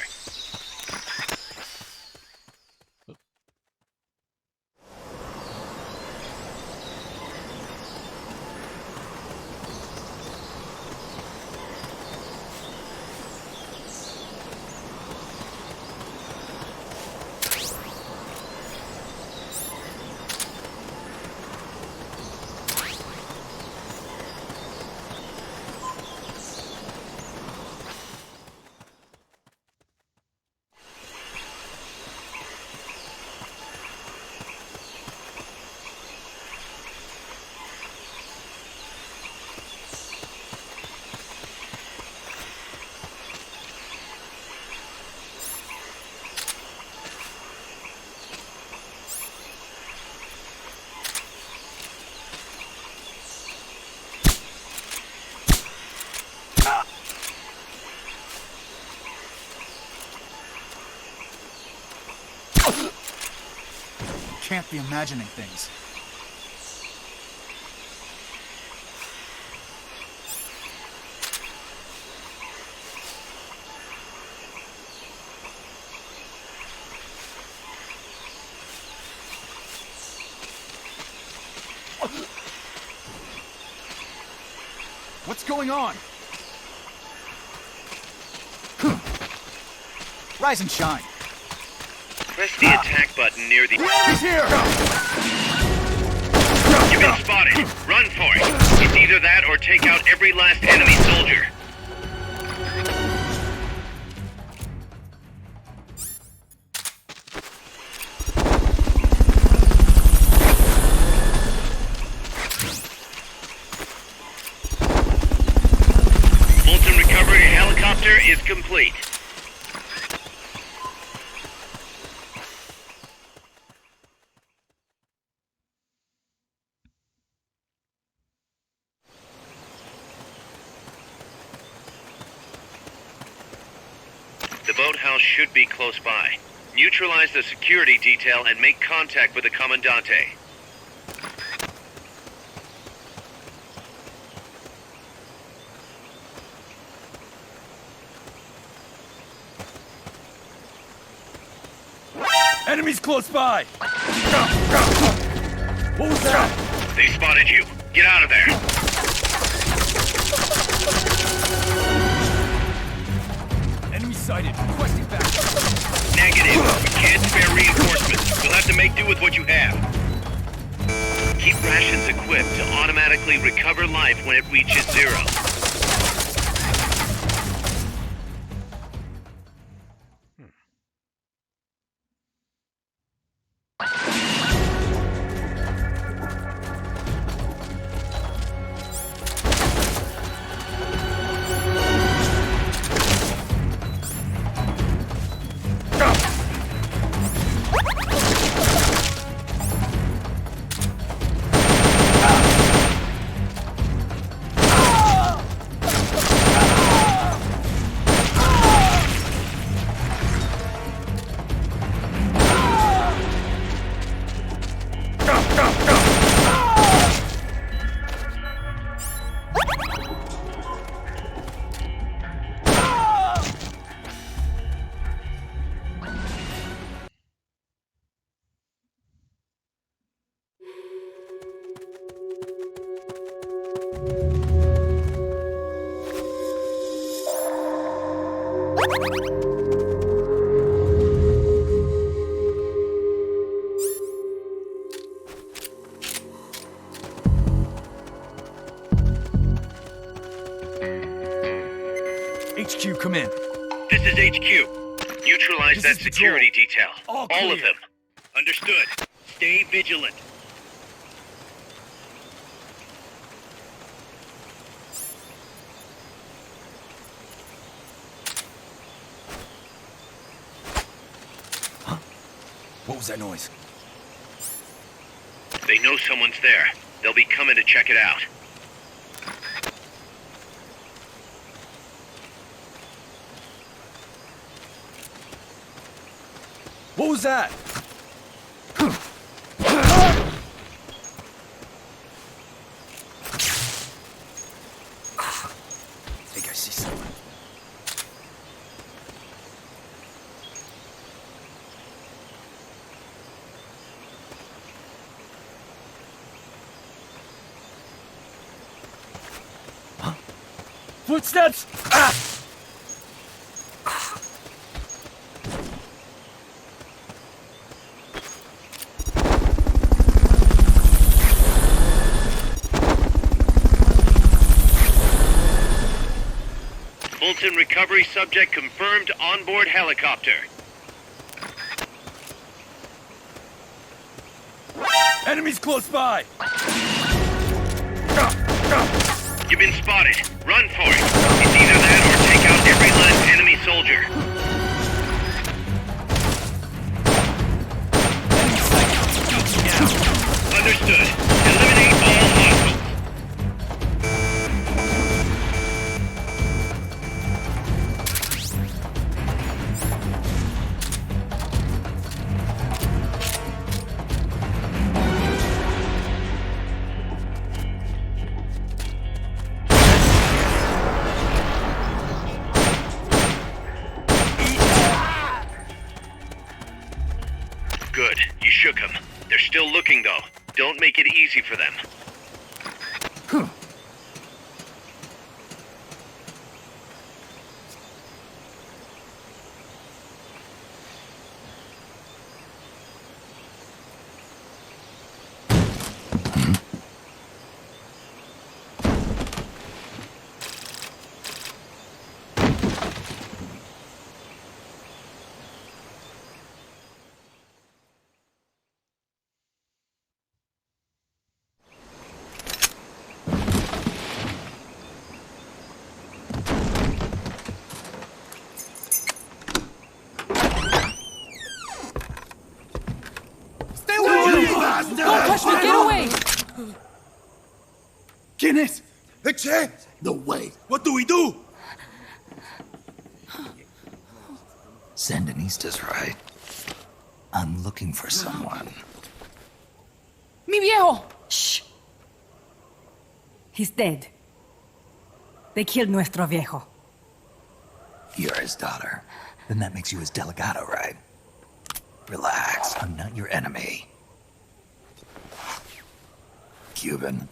Can't be imagining things. What's going on? Rise and shine. Press the attack button near the... He's here! You've been spotted. Run for it. It's either that or take out every last enemy soldier. Fulton recovery helicopter is complete. The boathouse should be close by. Neutralize the security detail and make contact with the Commandante. Enemies close by! What was that? They spotted you. Get out of there. Enemy sighted. Requesting back. Negative. We can't spare reinforcements. You'll have to make do with what you have. Keep rations equipped to automatically recover life when it reaches 0. HQ, come in. This is HQ. Neutralize that security detail. All of them. Understood. Stay vigilant. What was that noise? They know someone's there. They'll be coming to check it out. What was that? Think I see someone. Footsteps! Ah! Fulton recovery subject confirmed onboard helicopter. Enemies close by! You've been spotted. Run for it. It's either that or take out every last enemy soldier. Understood. Eliminate all hostiles. Good. You shook them. They're still looking, though. Don't make it easy for them. Don't touch me! Get away! ¿Quién es? The Che? No way. What do we do? Sandinistas, right? I'm looking for someone. Mi viejo! Shh. He's dead. They killed nuestro viejo. You're his daughter. Then that makes you his delegado, right? Relax, I'm not your enemy. Cuban.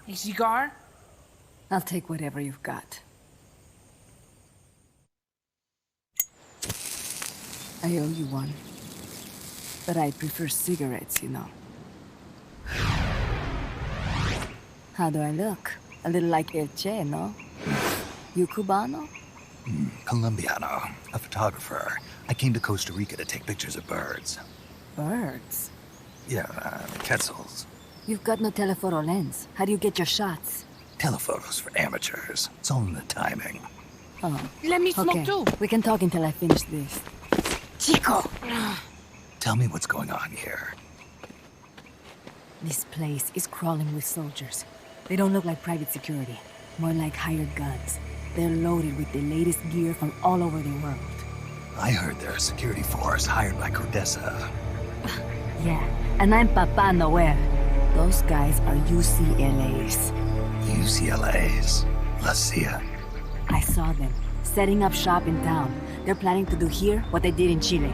A cigar? I'll take whatever you've got. I owe you one. But I prefer cigarettes, you know. How do I look? A little like El Che, no? You Cubano? Colombiano, a photographer. I came to Costa Rica to take pictures of birds. Birds? Yeah, quetzals. You've got no telephoto lens. How do you get your shots? Telephotos for amateurs. It's all in the timing. Oh. Let me smoke okay. too. We can talk until I finish this. Chico! Tell me what's going on here. This place is crawling with soldiers. They don't look like private security. More like hired guns. They're loaded with the latest gear from all over the world. I heard they're a security force hired by Cordesa. Yeah, and I'm Papa Noel. Those guys are UCLA's. UCLA's? La CIA? I saw them, setting up shop in town. They're planning to do here what they did in Chile.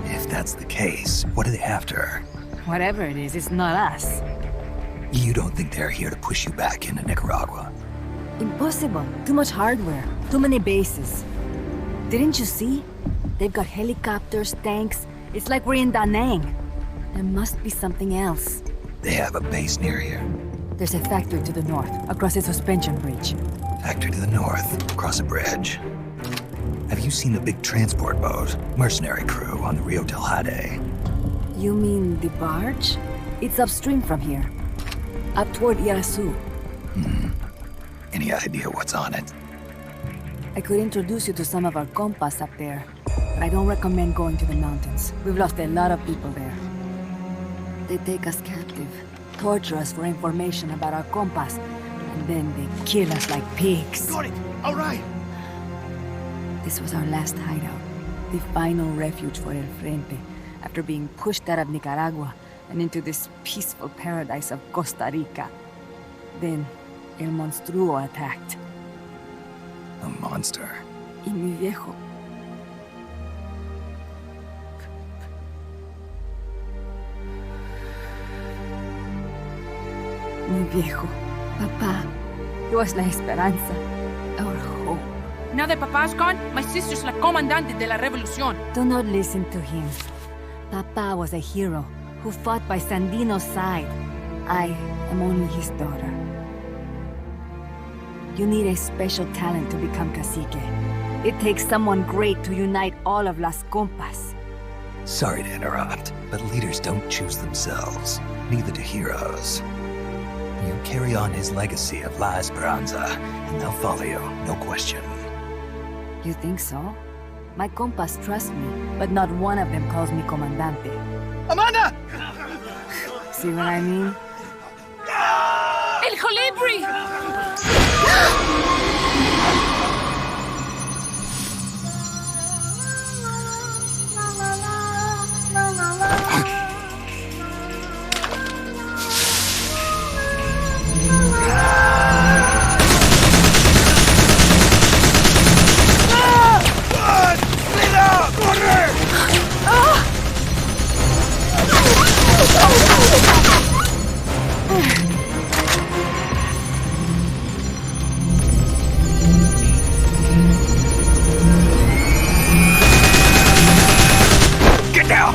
If that's the case, what are they after? Whatever it is, it's not us. You don't think they're here to push you back into Nicaragua? Impossible. Too much hardware. Too many bases. Didn't you see? They've got helicopters, tanks. It's like we're in Da Nang. There must be something else. They have a base near here. There's a factory to the north, across a suspension bridge. Factory to the north, across a bridge. Have you seen the big transport boat, mercenary crew on the Rio del Jade? You mean the barge? It's upstream from here. Up toward Irasu. Any idea what's on it? I could introduce you to some of our compas up there, but I don't recommend going to the mountains. We've lost a lot of people there. They take us captive, torture us for information about our compas, and then they kill us like pigs. Got it! All right! This was our last hideout, the final refuge for El Frente, after being pushed out of Nicaragua and into this peaceful paradise of Costa Rica. Then, El Monstruo attacked. A monster. Y mi viejo. Mi viejo. Papá. He was la esperanza. Our hope. Now that Papa's gone, my sister's la comandante de la revolución. Do not listen to him. Papa was a hero who fought by Sandino's side. I am only his daughter. You need a special talent to become cacique. It takes someone great to unite all of Las Compas. Sorry to interrupt, but leaders don't choose themselves. Neither do heroes. You carry on his legacy of La Esperanza, and they'll follow you, no question. You think so? My compas trust me, but not one of them calls me Comandante. Amanda! See what I mean? El Colibri! Get down!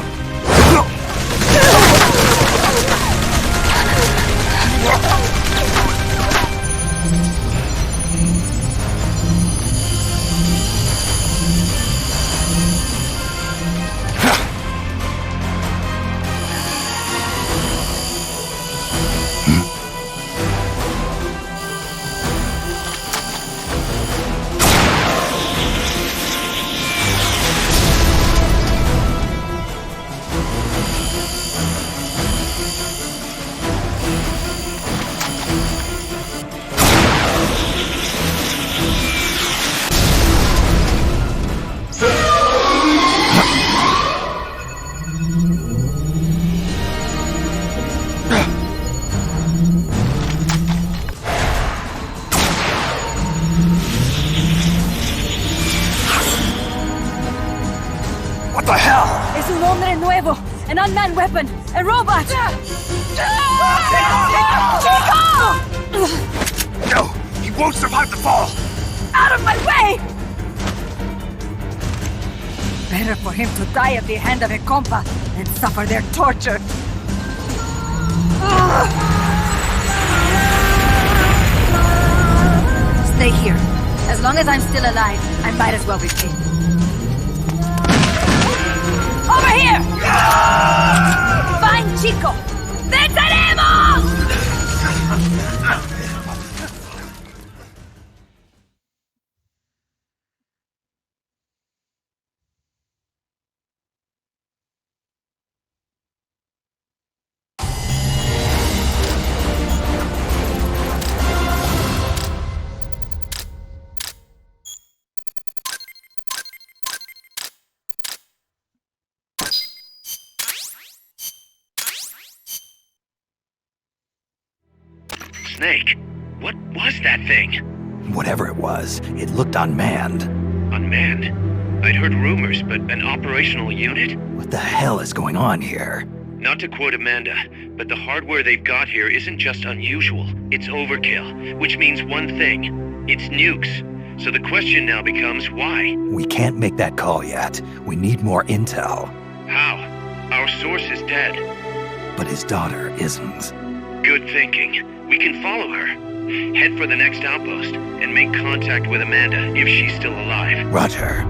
What the hell? Es un hombre nuevo, an unmanned weapon, a robot! Chico! No! He won't survive the fall! Out of my way! Better for him to die at the hand of a compa than suffer their torture. Stay here. As long as I'm still alive, I might as well be king. Over here! Find Chico! ¡Venceremos! Snake, what was that thing? Whatever it was, it looked unmanned. Unmanned? I'd heard rumors, but an operational unit? What the hell is going on here? Not to quote Amanda, but the hardware they've got here isn't just unusual, it's overkill, which means one thing. It's nukes. So the question now becomes why? We can't make that call yet. We need more intel. How? Our source is dead. But his daughter isn't. Good thinking. We can follow her. Head for the next outpost and make contact with Amanda if she's still alive. Roger.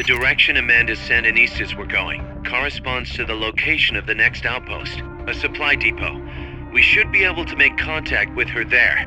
The direction Amanda's Sandinistas were going corresponds to the location of the next outpost, a supply depot. We should be able to make contact with her there.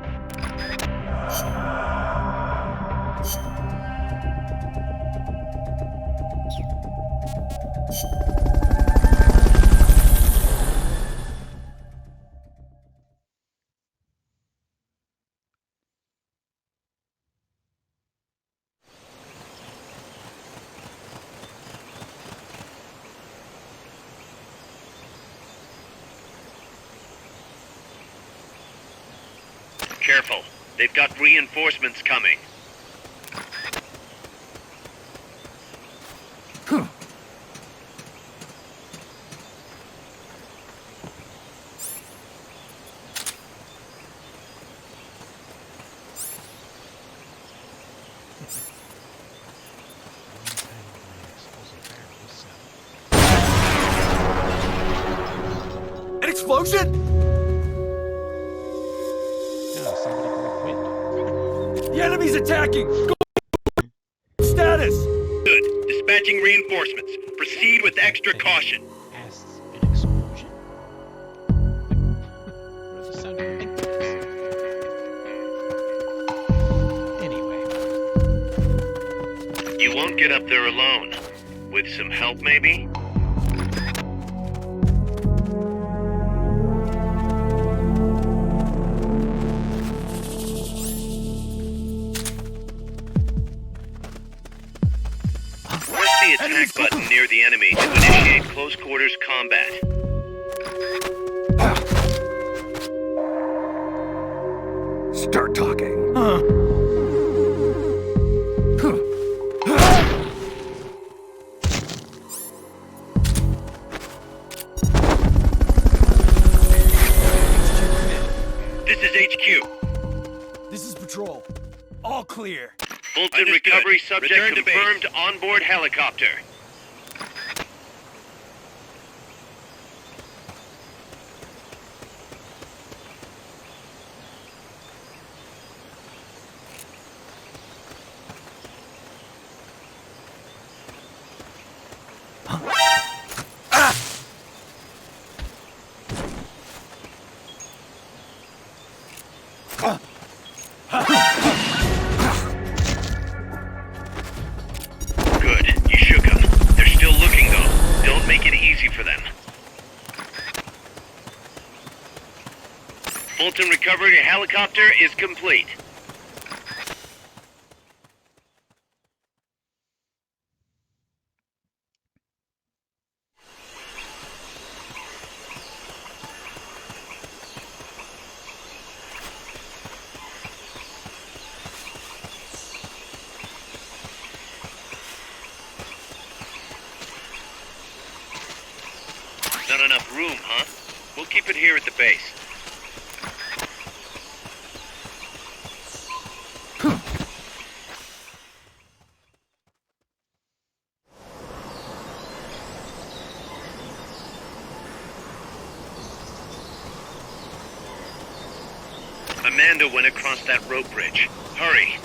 Careful. They've got reinforcements coming. An explosion? The enemy's attacking! Go! Status! Good. Dispatching reinforcements. Proceed with extra caution. An explosion? What does the sound of engines? Anyway. You won't get up there alone. With some help, maybe? Press the attack button near the enemy to initiate close quarters combat. Start talking. This is HQ. This is Patrol. All clear. Fulton Understood. recovery subject Return to base. confirmed onboard helicopter. Good. You shook them. They're still looking, though. Don't make it easy for them. Fulton recovery helicopter is complete. Not enough room, huh? We'll keep it here at the base. Amanda went across that rope bridge. Hurry.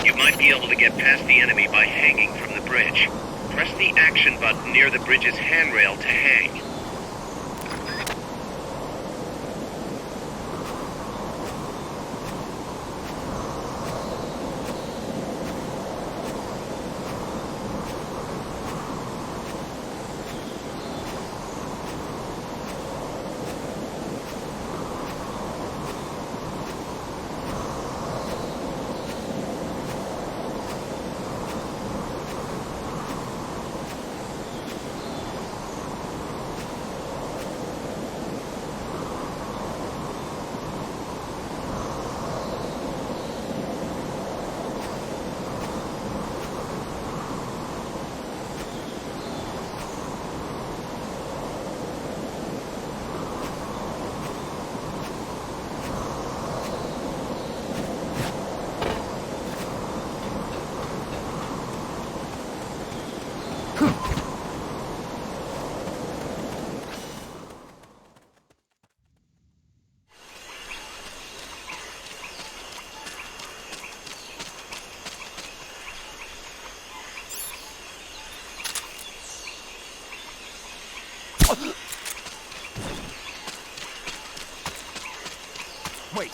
You might be able to get past the enemy by hanging from the bridge. Press the action button near the bridge's handrail to hang. Wait.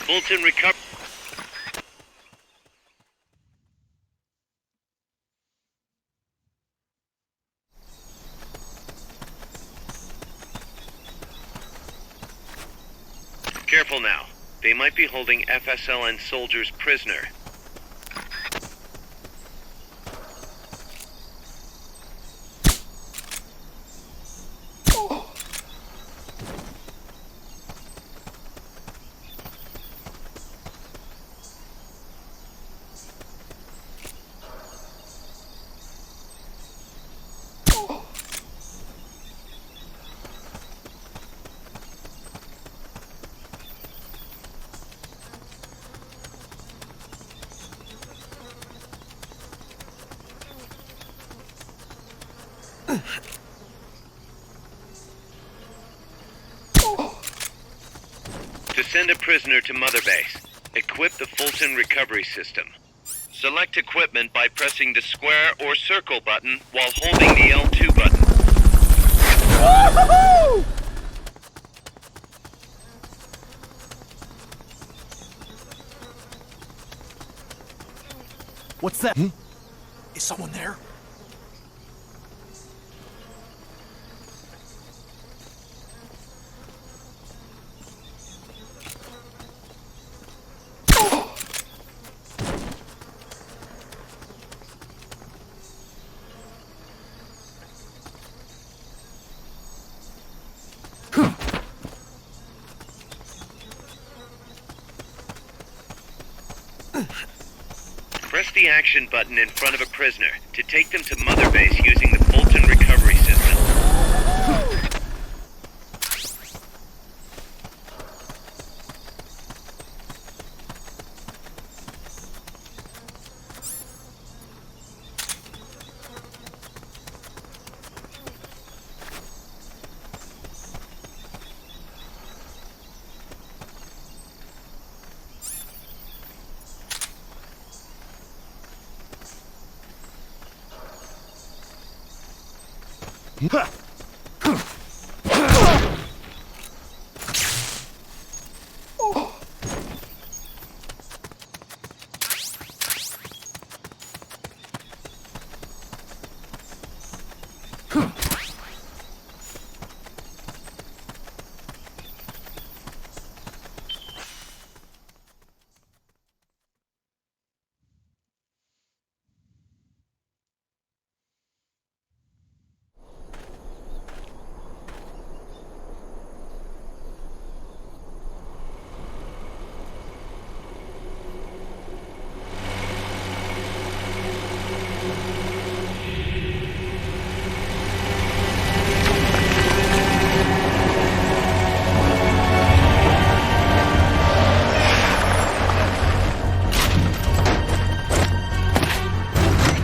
Fulton recover. Careful now. They might be holding FSLN soldiers prisoner. To send a prisoner to Mother Base, equip the Fulton recovery system. Select equipment by pressing the square or circle button while holding the L2 button. Woohoo! What's that? Is someone there? Press the action button in front of a prisoner to take them to Mother Base using the Fulton recovery system.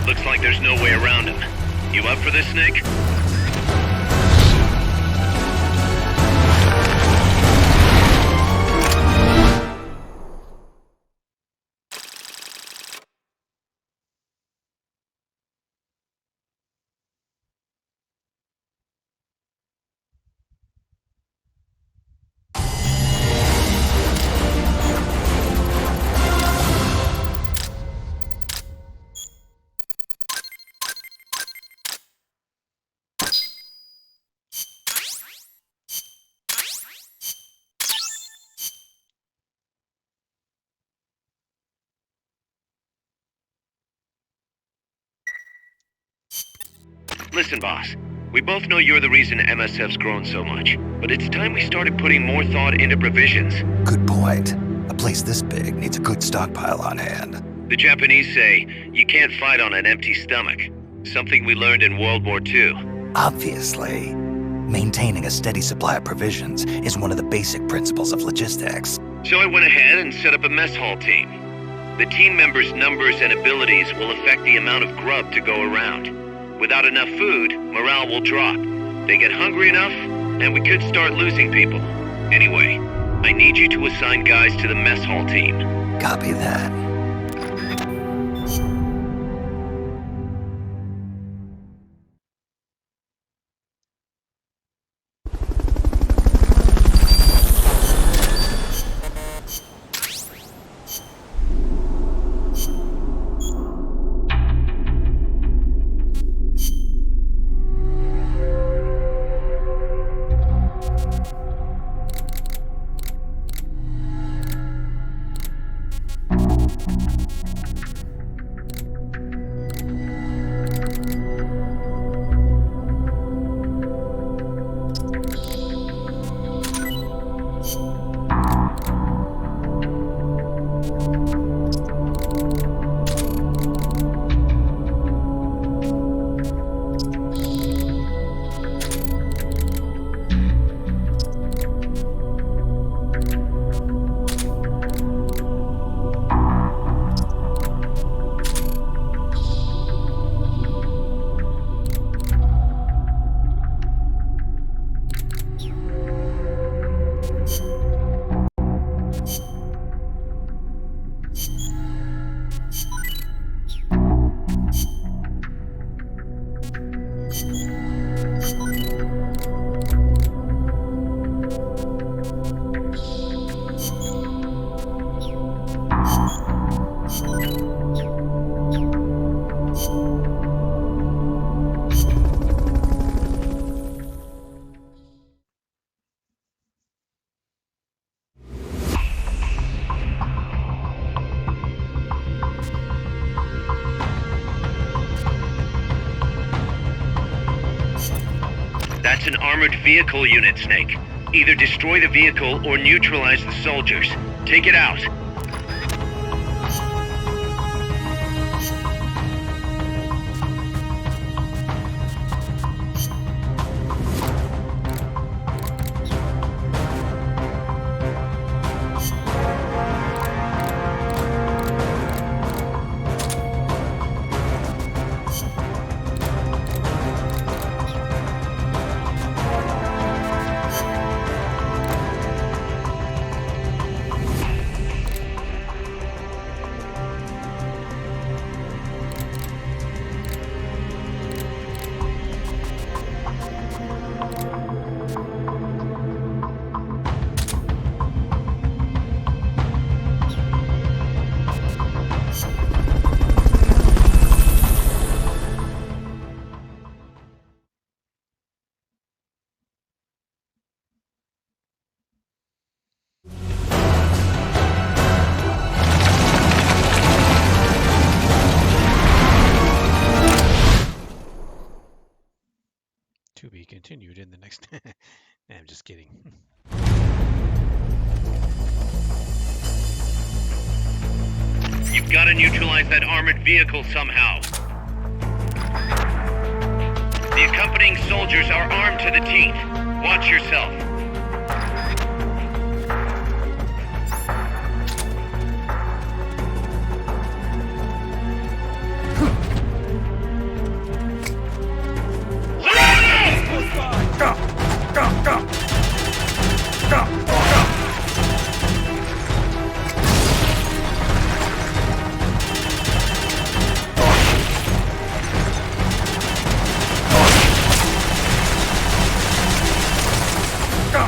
Looks like there's no way around him. You up for this, Snake? Listen, boss. We both know you're the reason MSF's grown so much, but it's time we started putting more thought into provisions. Good point. A place this big needs a good stockpile on hand. The Japanese say, you can't fight on an empty stomach. Something we learned in World War II. Obviously. Maintaining a steady supply of provisions is one of the basic principles of logistics. So I went ahead and set up a mess hall team. The team members' numbers and abilities will affect the amount of grub to go around. Without enough food, morale will drop. They get hungry enough, and we could start losing people. Anyway, I need you to assign guys to the mess hall team. Copy that. That's an armored vehicle unit, Snake. Either destroy the vehicle or neutralize the soldiers. Take it out. To be continued in the next... I'm just kidding. You've got to neutralize that armored vehicle somehow. The accompanying soldiers are armed to the teeth. Watch yourself. Go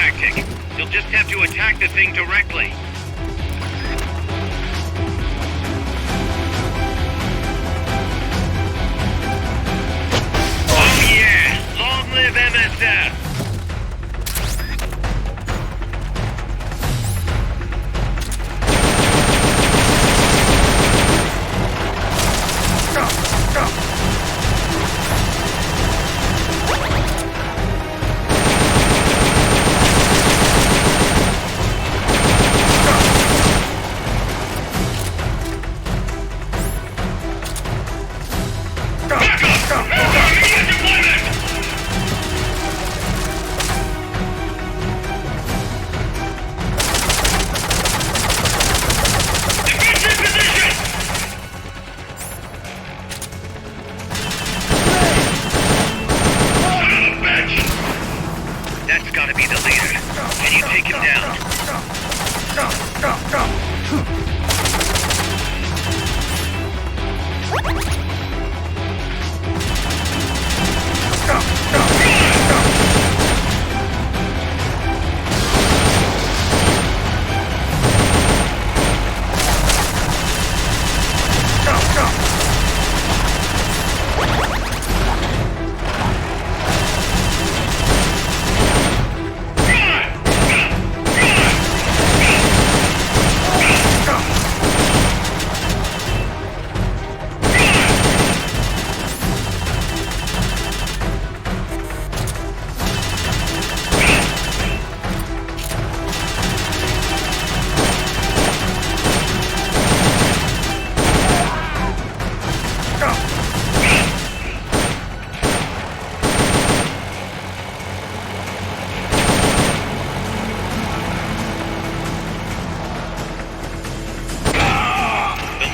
tactic. You'll just have to attack the thing directly. Oh yeah! Long live MSF! That's gotta be the leader. Can you take him down?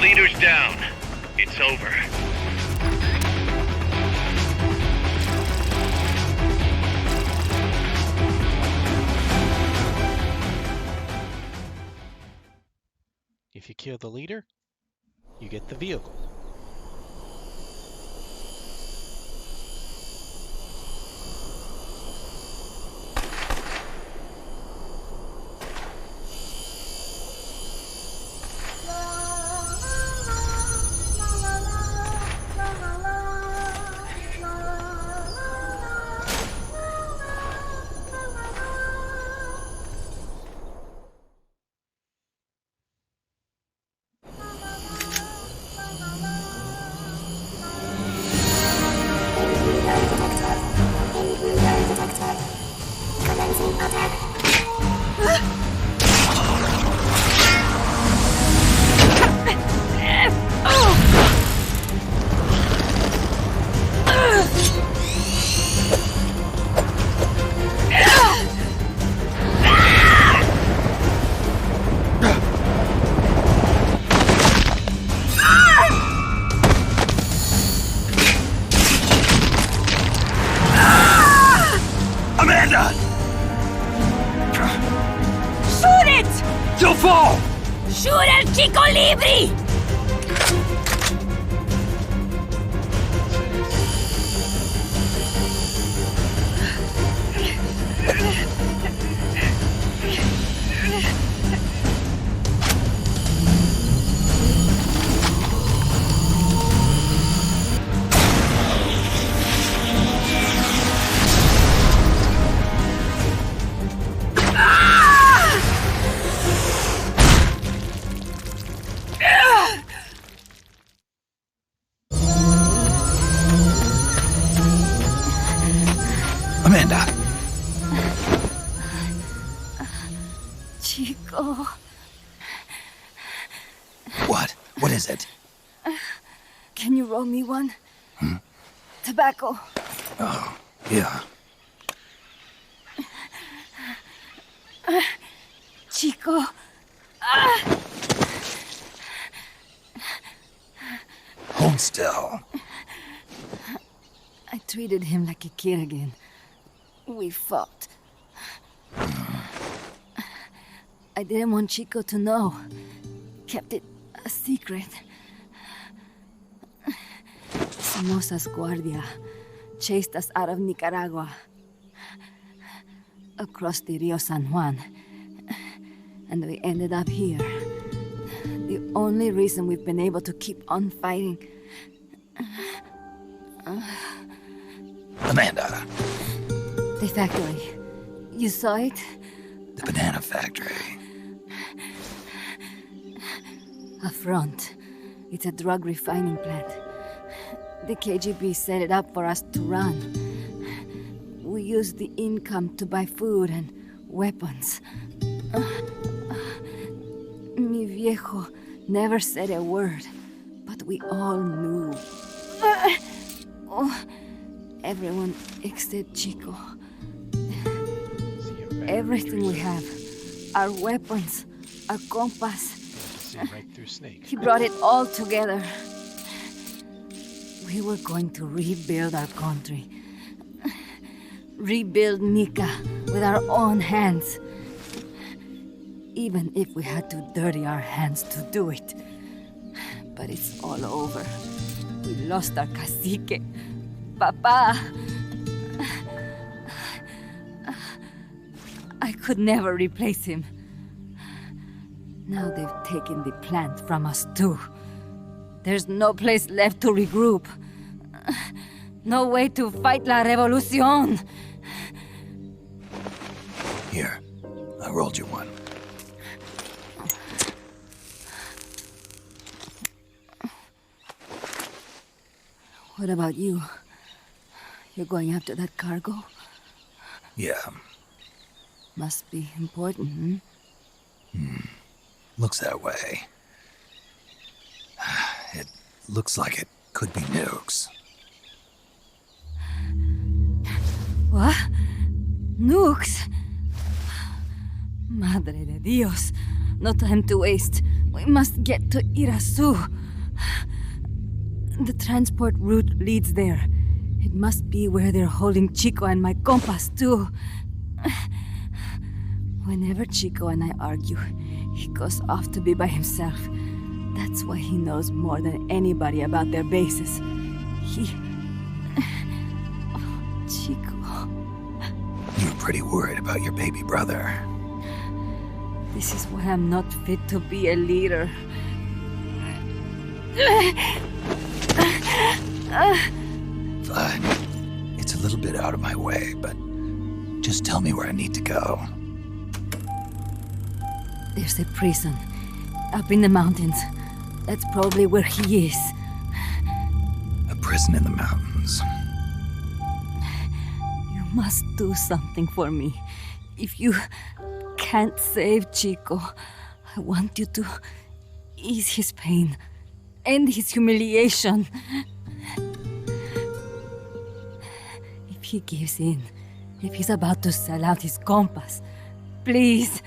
Leader's down. It's over. If you kill the leader, you get the vehicle. Amanda! Shoot it! You'll fall! Shoot El Chico Libre! Amanda! Chico. What? What is it? Can you roll me one? Tobacco. Oh, yeah. Chico. Hold still. I treated him like a kid again. We fought. I didn't want Chico to know. Kept it a secret. Somoza's Guardia chased us out of Nicaragua. across the Rio San Juan. And we ended up here. The only reason we've been able to keep on fighting. Amanda. The factory. You saw it? The banana factory. A front. It's a drug refining plant. The KGB set it up for us to run. We used the income to buy food and weapons. Mi viejo never said a word, but we all knew. Everyone except Chico. Everything we have. Our weapons, our compass. Right through Snake. He brought it all together. We were going to rebuild our country. Rebuild Nika with our own hands. Even if we had to dirty our hands to do it. But it's all over. We lost our cacique. Papa. I could never replace him. Now they've taken the plant from us too. There's no place left to regroup. No way to fight la revolución. Here, I rolled you one. What about you? You're going after that cargo? Yeah. Must be important, Looks that way. It looks like it could be nukes. What? Nukes? Madre de Dios. No time to waste. We must get to Irasu. The transport route leads there. It must be where they're holding Chico and my compas, too. Whenever Chico and I argue, he goes off to be by himself. That's why he knows more than anybody about their bases. Chico. You're pretty worried about your baby brother. This is why I'm not fit to be a leader. Fine. It's a little bit out of my way, but just tell me where I need to go. There's a prison up in the mountains. That's probably where he is. A prison in the mountains. You must do something for me. If you can't save Chico, I want you to ease his pain, end his humiliation. If he gives in, if he's about to sell out his compass, please,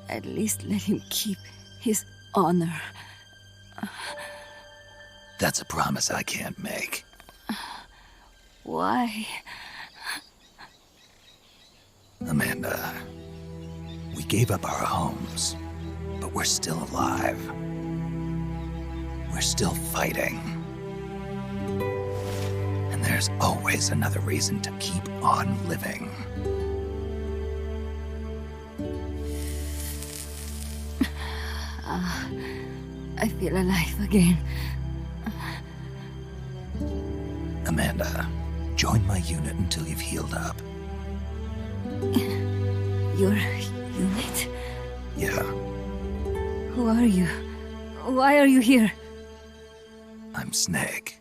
at least let him keep his honor. That's a promise I can't make. Why? Amanda, we gave up our homes, but we're still alive. We're still fighting. And there's always another reason to keep on living. I feel alive again. Amanda, join my unit until you've healed up. Your unit? Yeah. Who are you? Why are you here? I'm Snake.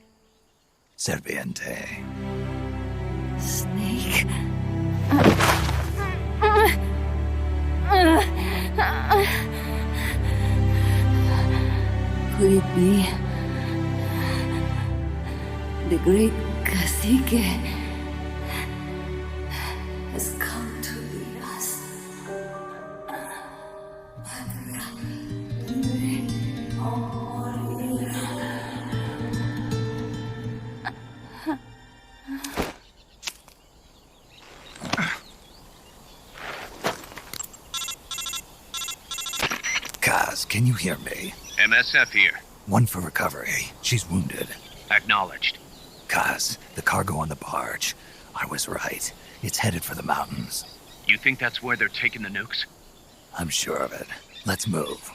Serviente. Snake? Could it be the great cacique has come to lead us? Kaz, can you hear me? MSF here. One for recovery. She's wounded. Acknowledged. Kaz, the cargo on the barge. I was right. It's headed for the mountains. You think that's where they're taking the nukes? I'm sure of it. Let's move.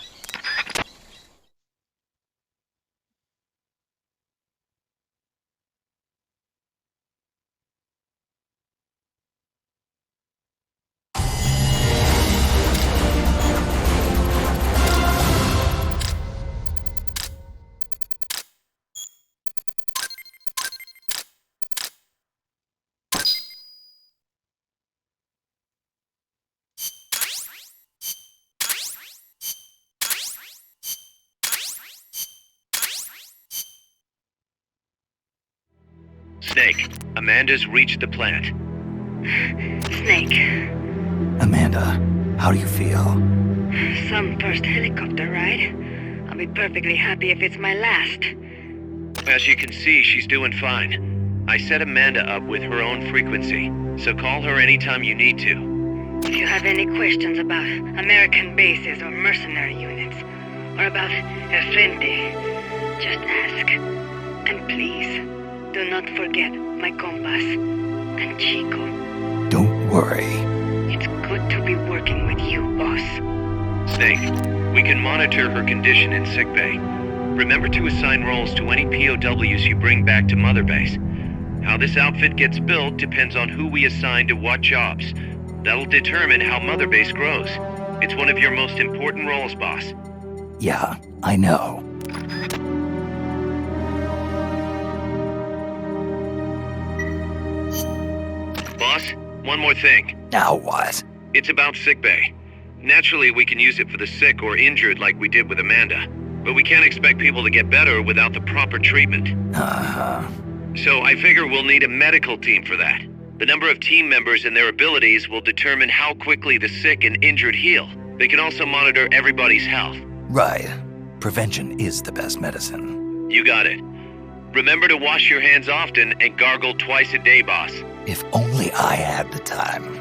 Snake, Amanda's reached the plant. Snake, Amanda, how do you feel? some first helicopter ride. I'll be perfectly happy if it's my last. As you can see, she's doing fine. I set Amanda up with her own frequency, so call her anytime you need to. If you have any questions about American bases or mercenary units, or about El Frente, just ask. And please, do not forget my compass and Chico. Don't worry. It's good to be working with you, boss. Snake, we can monitor her condition in sickbay. Remember to assign roles to any POWs you bring back to Mother Base. How this outfit gets built depends on who we assign to what jobs. That'll determine how Mother Base grows. It's one of your most important roles, boss. Yeah, I know. Boss, one more thing. Now what? It's about sickbay. Naturally, we can use it for the sick or injured like we did with Amanda. But we can't expect people to get better without the proper treatment. Uh-huh. So I figure we'll need a medical team for that. The number of team members and their abilities will determine how quickly the sick and injured heal. They can also monitor everybody's health. Right. Prevention is the best medicine. You got it. Remember to wash your hands often and gargle twice a day, boss. If only I had the time.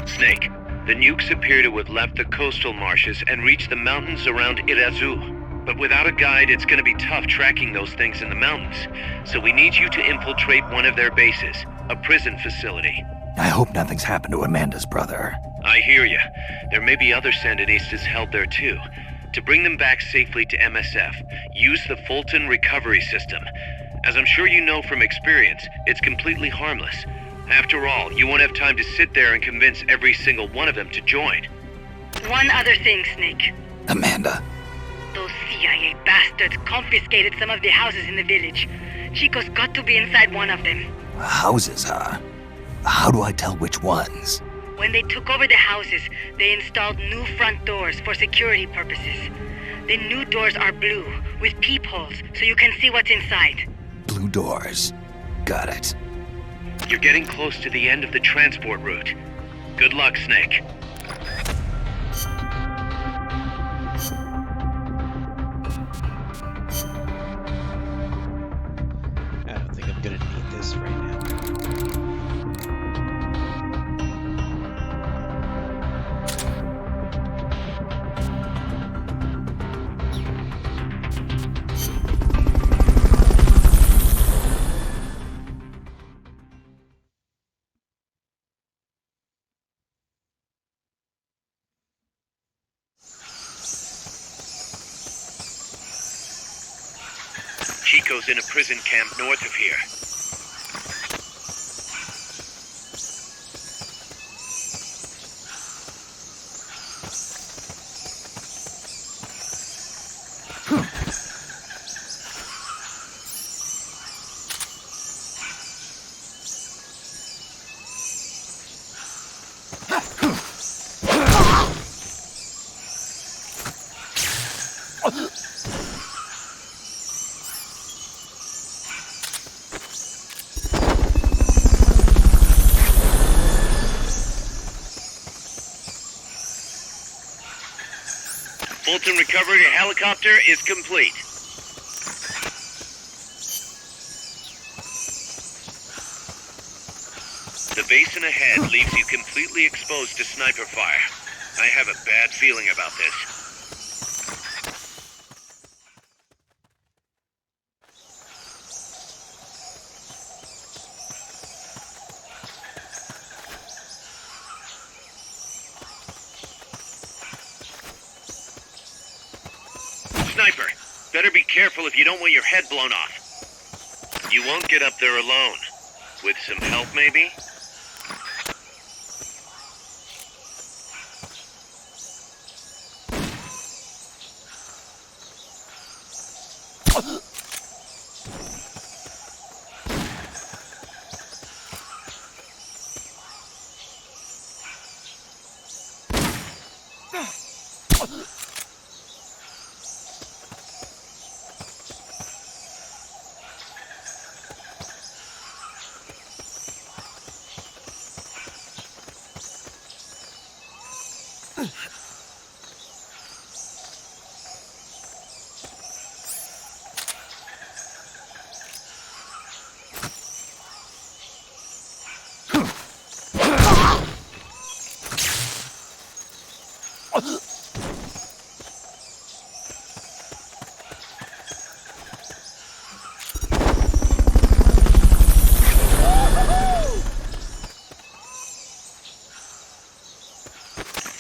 Snake, the nukes appear to have left the coastal marshes and reached the mountains around Irazu. But without a guide, it's gonna be tough tracking those things in the mountains. So we need you to infiltrate one of their bases, a prison facility. I hope nothing's happened to Amanda's brother. I hear ya. There may be other Sandinistas held there too. To bring them back safely to MSF, use the Fulton recovery system. As I'm sure you know from experience, it's completely harmless. After all, you won't have time to sit there and convince every single one of them to join. One other thing, Snake. Amanda. Those CIA bastards confiscated some of the houses in the village. Chico's got to be inside one of them. Houses, huh? How do I tell which ones? When they took over the houses, they installed new front doors for security purposes. The new doors are blue, with peepholes, so you can see what's inside. Blue doors. Got it. You're getting close to the end of the transport route. Good luck, Snake. I don't think I'm gonna need this right now. Chico's in a prison camp north of here. Fulton recovery helicopter is complete. The basin ahead leaves you completely exposed to sniper fire. I have a bad feeling about this. Sniper, better be careful if you don't want your head blown off. You won't get up there alone. With some help, maybe?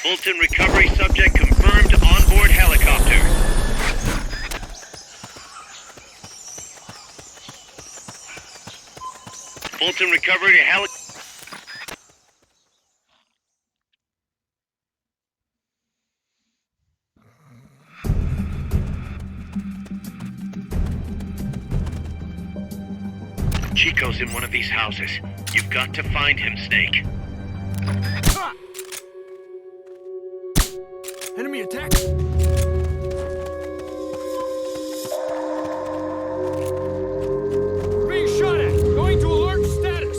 Fulton recovery subject confirmed onboard helicopter. Fulton recovery Chico's in one of these houses. You've got to find him, Snake. Enemy attack! Being shot at! Going to alert status!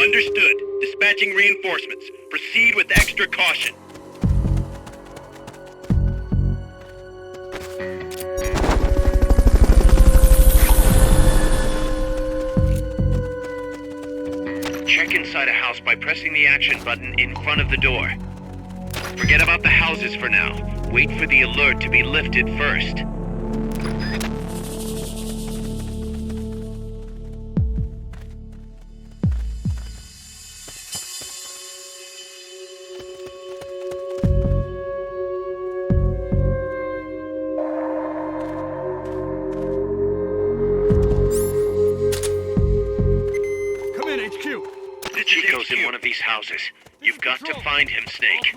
Understood. Dispatching reinforcements. Proceed with extra caution. Check inside a house by pressing the action button in front of the door. Forget about the houses for now. Wait for the alert to be lifted first. Come in, HQ. Chico's in one of these houses. You've got to find him, Snake.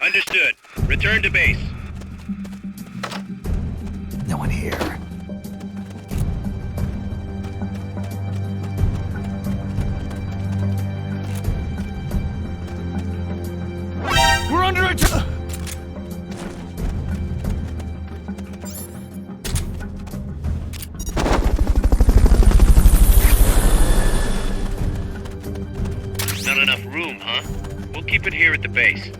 Understood. Return to base. No one here. We're under attack! Not enough room, huh? We'll keep it here at the base.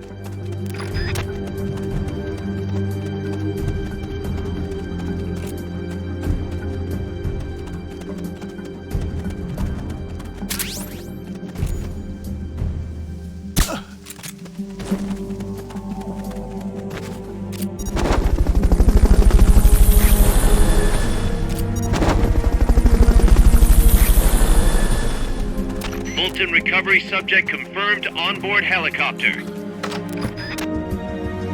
Fulton recovery subject confirmed onboard helicopter.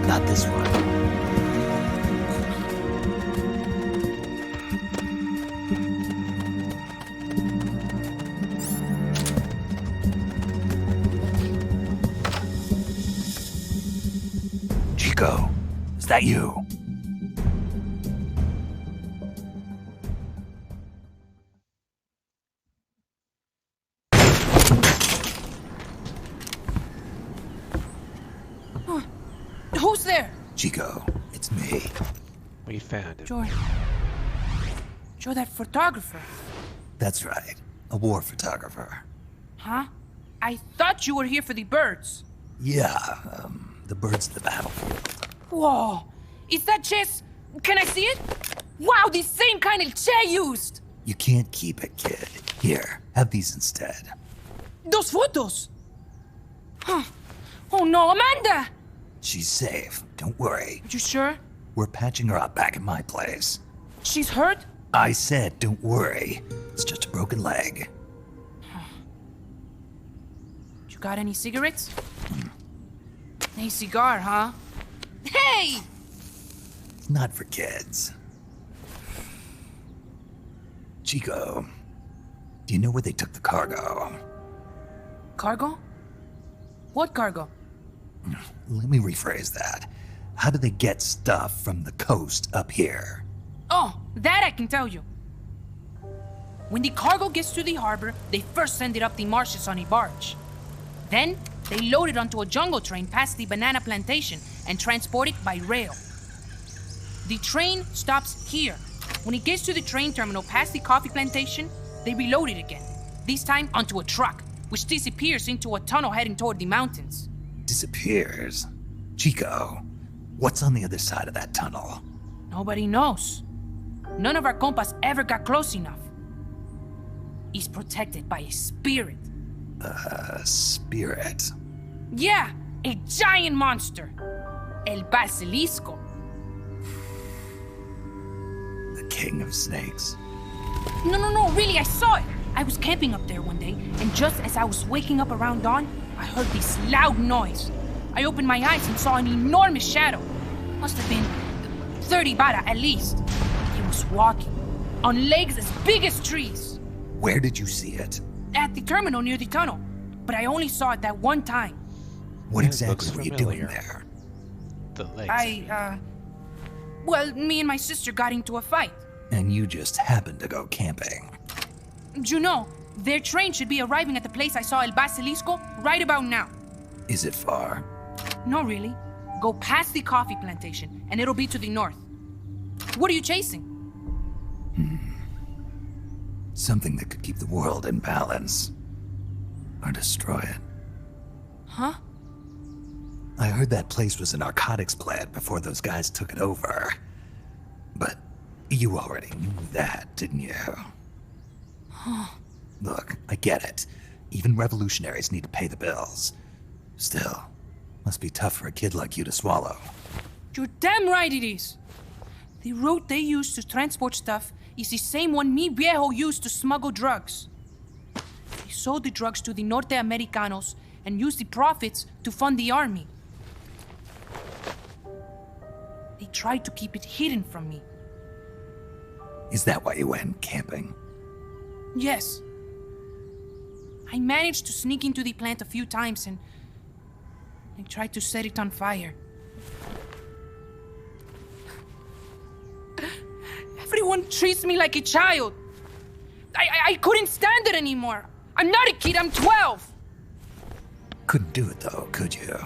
Not this one. Chico, is that you? Who's there? Chico, it's me. We found him. You're that photographer. That's right. A war photographer. Huh? I thought you were here for the birds. Yeah, the birds of the battlefield. Whoa! Is that chess? Can I see it? Wow, the same kind of chair used! You can't keep it, kid. Here, have these instead. Those photos! Huh. Oh no, Amanda! She's safe. Don't worry. You sure? We're patching her up back at my place. She's hurt? I said, don't worry. It's just a broken leg. You got any cigarettes? A cigar, huh? Hey! It's not for kids. Chico, do you know where they took the cargo? Cargo? What cargo? Let me rephrase that. How do they get stuff from the coast up here? Oh, that I can tell you. When the cargo gets to the harbor, they first send it up the marshes on a barge. Then, they load it onto a jungle train past the banana plantation and transport it by rail. The train stops here. When it gets to the train terminal past the coffee plantation, they reload it again, this time onto a truck, which disappears into a tunnel heading toward the mountains. Disappears? Chico, what's on the other side of that tunnel? Nobody knows. None of our compas ever got close enough. He's protected by a spirit. A spirit? Yeah, a giant monster. El Basilisco. The king of snakes. No, really, I saw it. I was camping up there one day, and just as I was waking up around dawn, I heard this loud noise. I opened my eyes and saw an enormous shadow. Must have been 30 bara at least. He was walking, on legs as big as trees. Where did you see it? At the terminal near the tunnel, but I only saw it that one time. What exactly were you doing there? The legs. Well, me and my sister got into a fight. And you just happened to go camping. You know, their train should be arriving at the place I saw El Basilisco right about now. Is it far? No, really. Go past the coffee plantation, and it'll be to the north. What are you chasing? Something that could keep the world in balance. Or destroy it. Huh? I heard that place was a narcotics plant before those guys took it over. But you already knew that, didn't you? Look, I get it. Even revolutionaries need to pay the bills. Still, must be tough for a kid like you to swallow. You're damn right it is. The route they use to transport stuff is the same one mi viejo used to smuggle drugs. He sold the drugs to the Norte Americanos and used the profits to fund the army. They tried to keep it hidden from me. Is that why you went camping? Yes. I managed to sneak into the plant a few times and I tried to set it on fire. Everyone treats me like a child. I couldn't stand it anymore. I'm not a kid, I'm 12. Couldn't do it though, could you?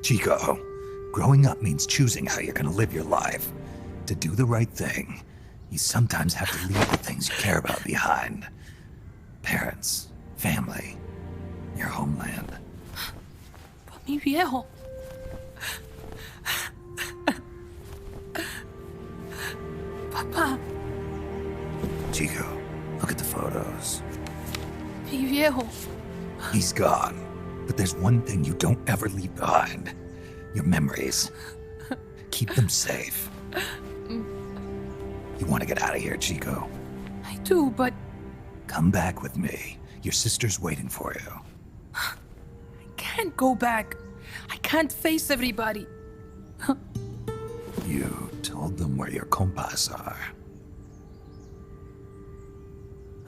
Chico, growing up means choosing how you're gonna live your life. To do the right thing, you sometimes have to leave the things you care about behind. Parents, family, your homeland. viejo. Papa. Chico, look at the photos. Mi viejo. He's gone. But there's one thing you don't ever leave behind. Your memories. Keep them safe. You want to get out of here, Chico? I do, but... Come back with me. Your sister's waiting for you. I can't go back. I can't face everybody. You told them where your compas are.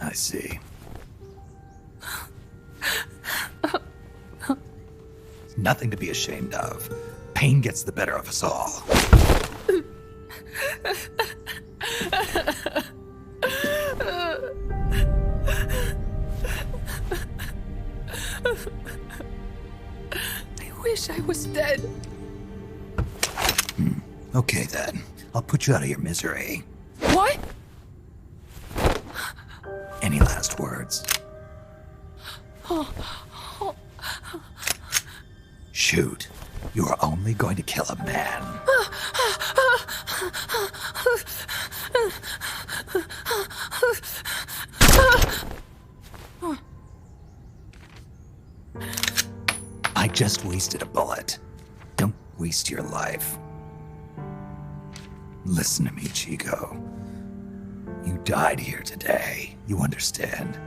I see. Nothing to be ashamed of. Pain gets the better of us all. I wish I was dead. Okay then. I'll put you out of your misery. What? Any last words? Shoot. You are only going to kill a man. I just wasted a bullet. Don't waste your life. Listen to me, Chico. You died here today. You understand?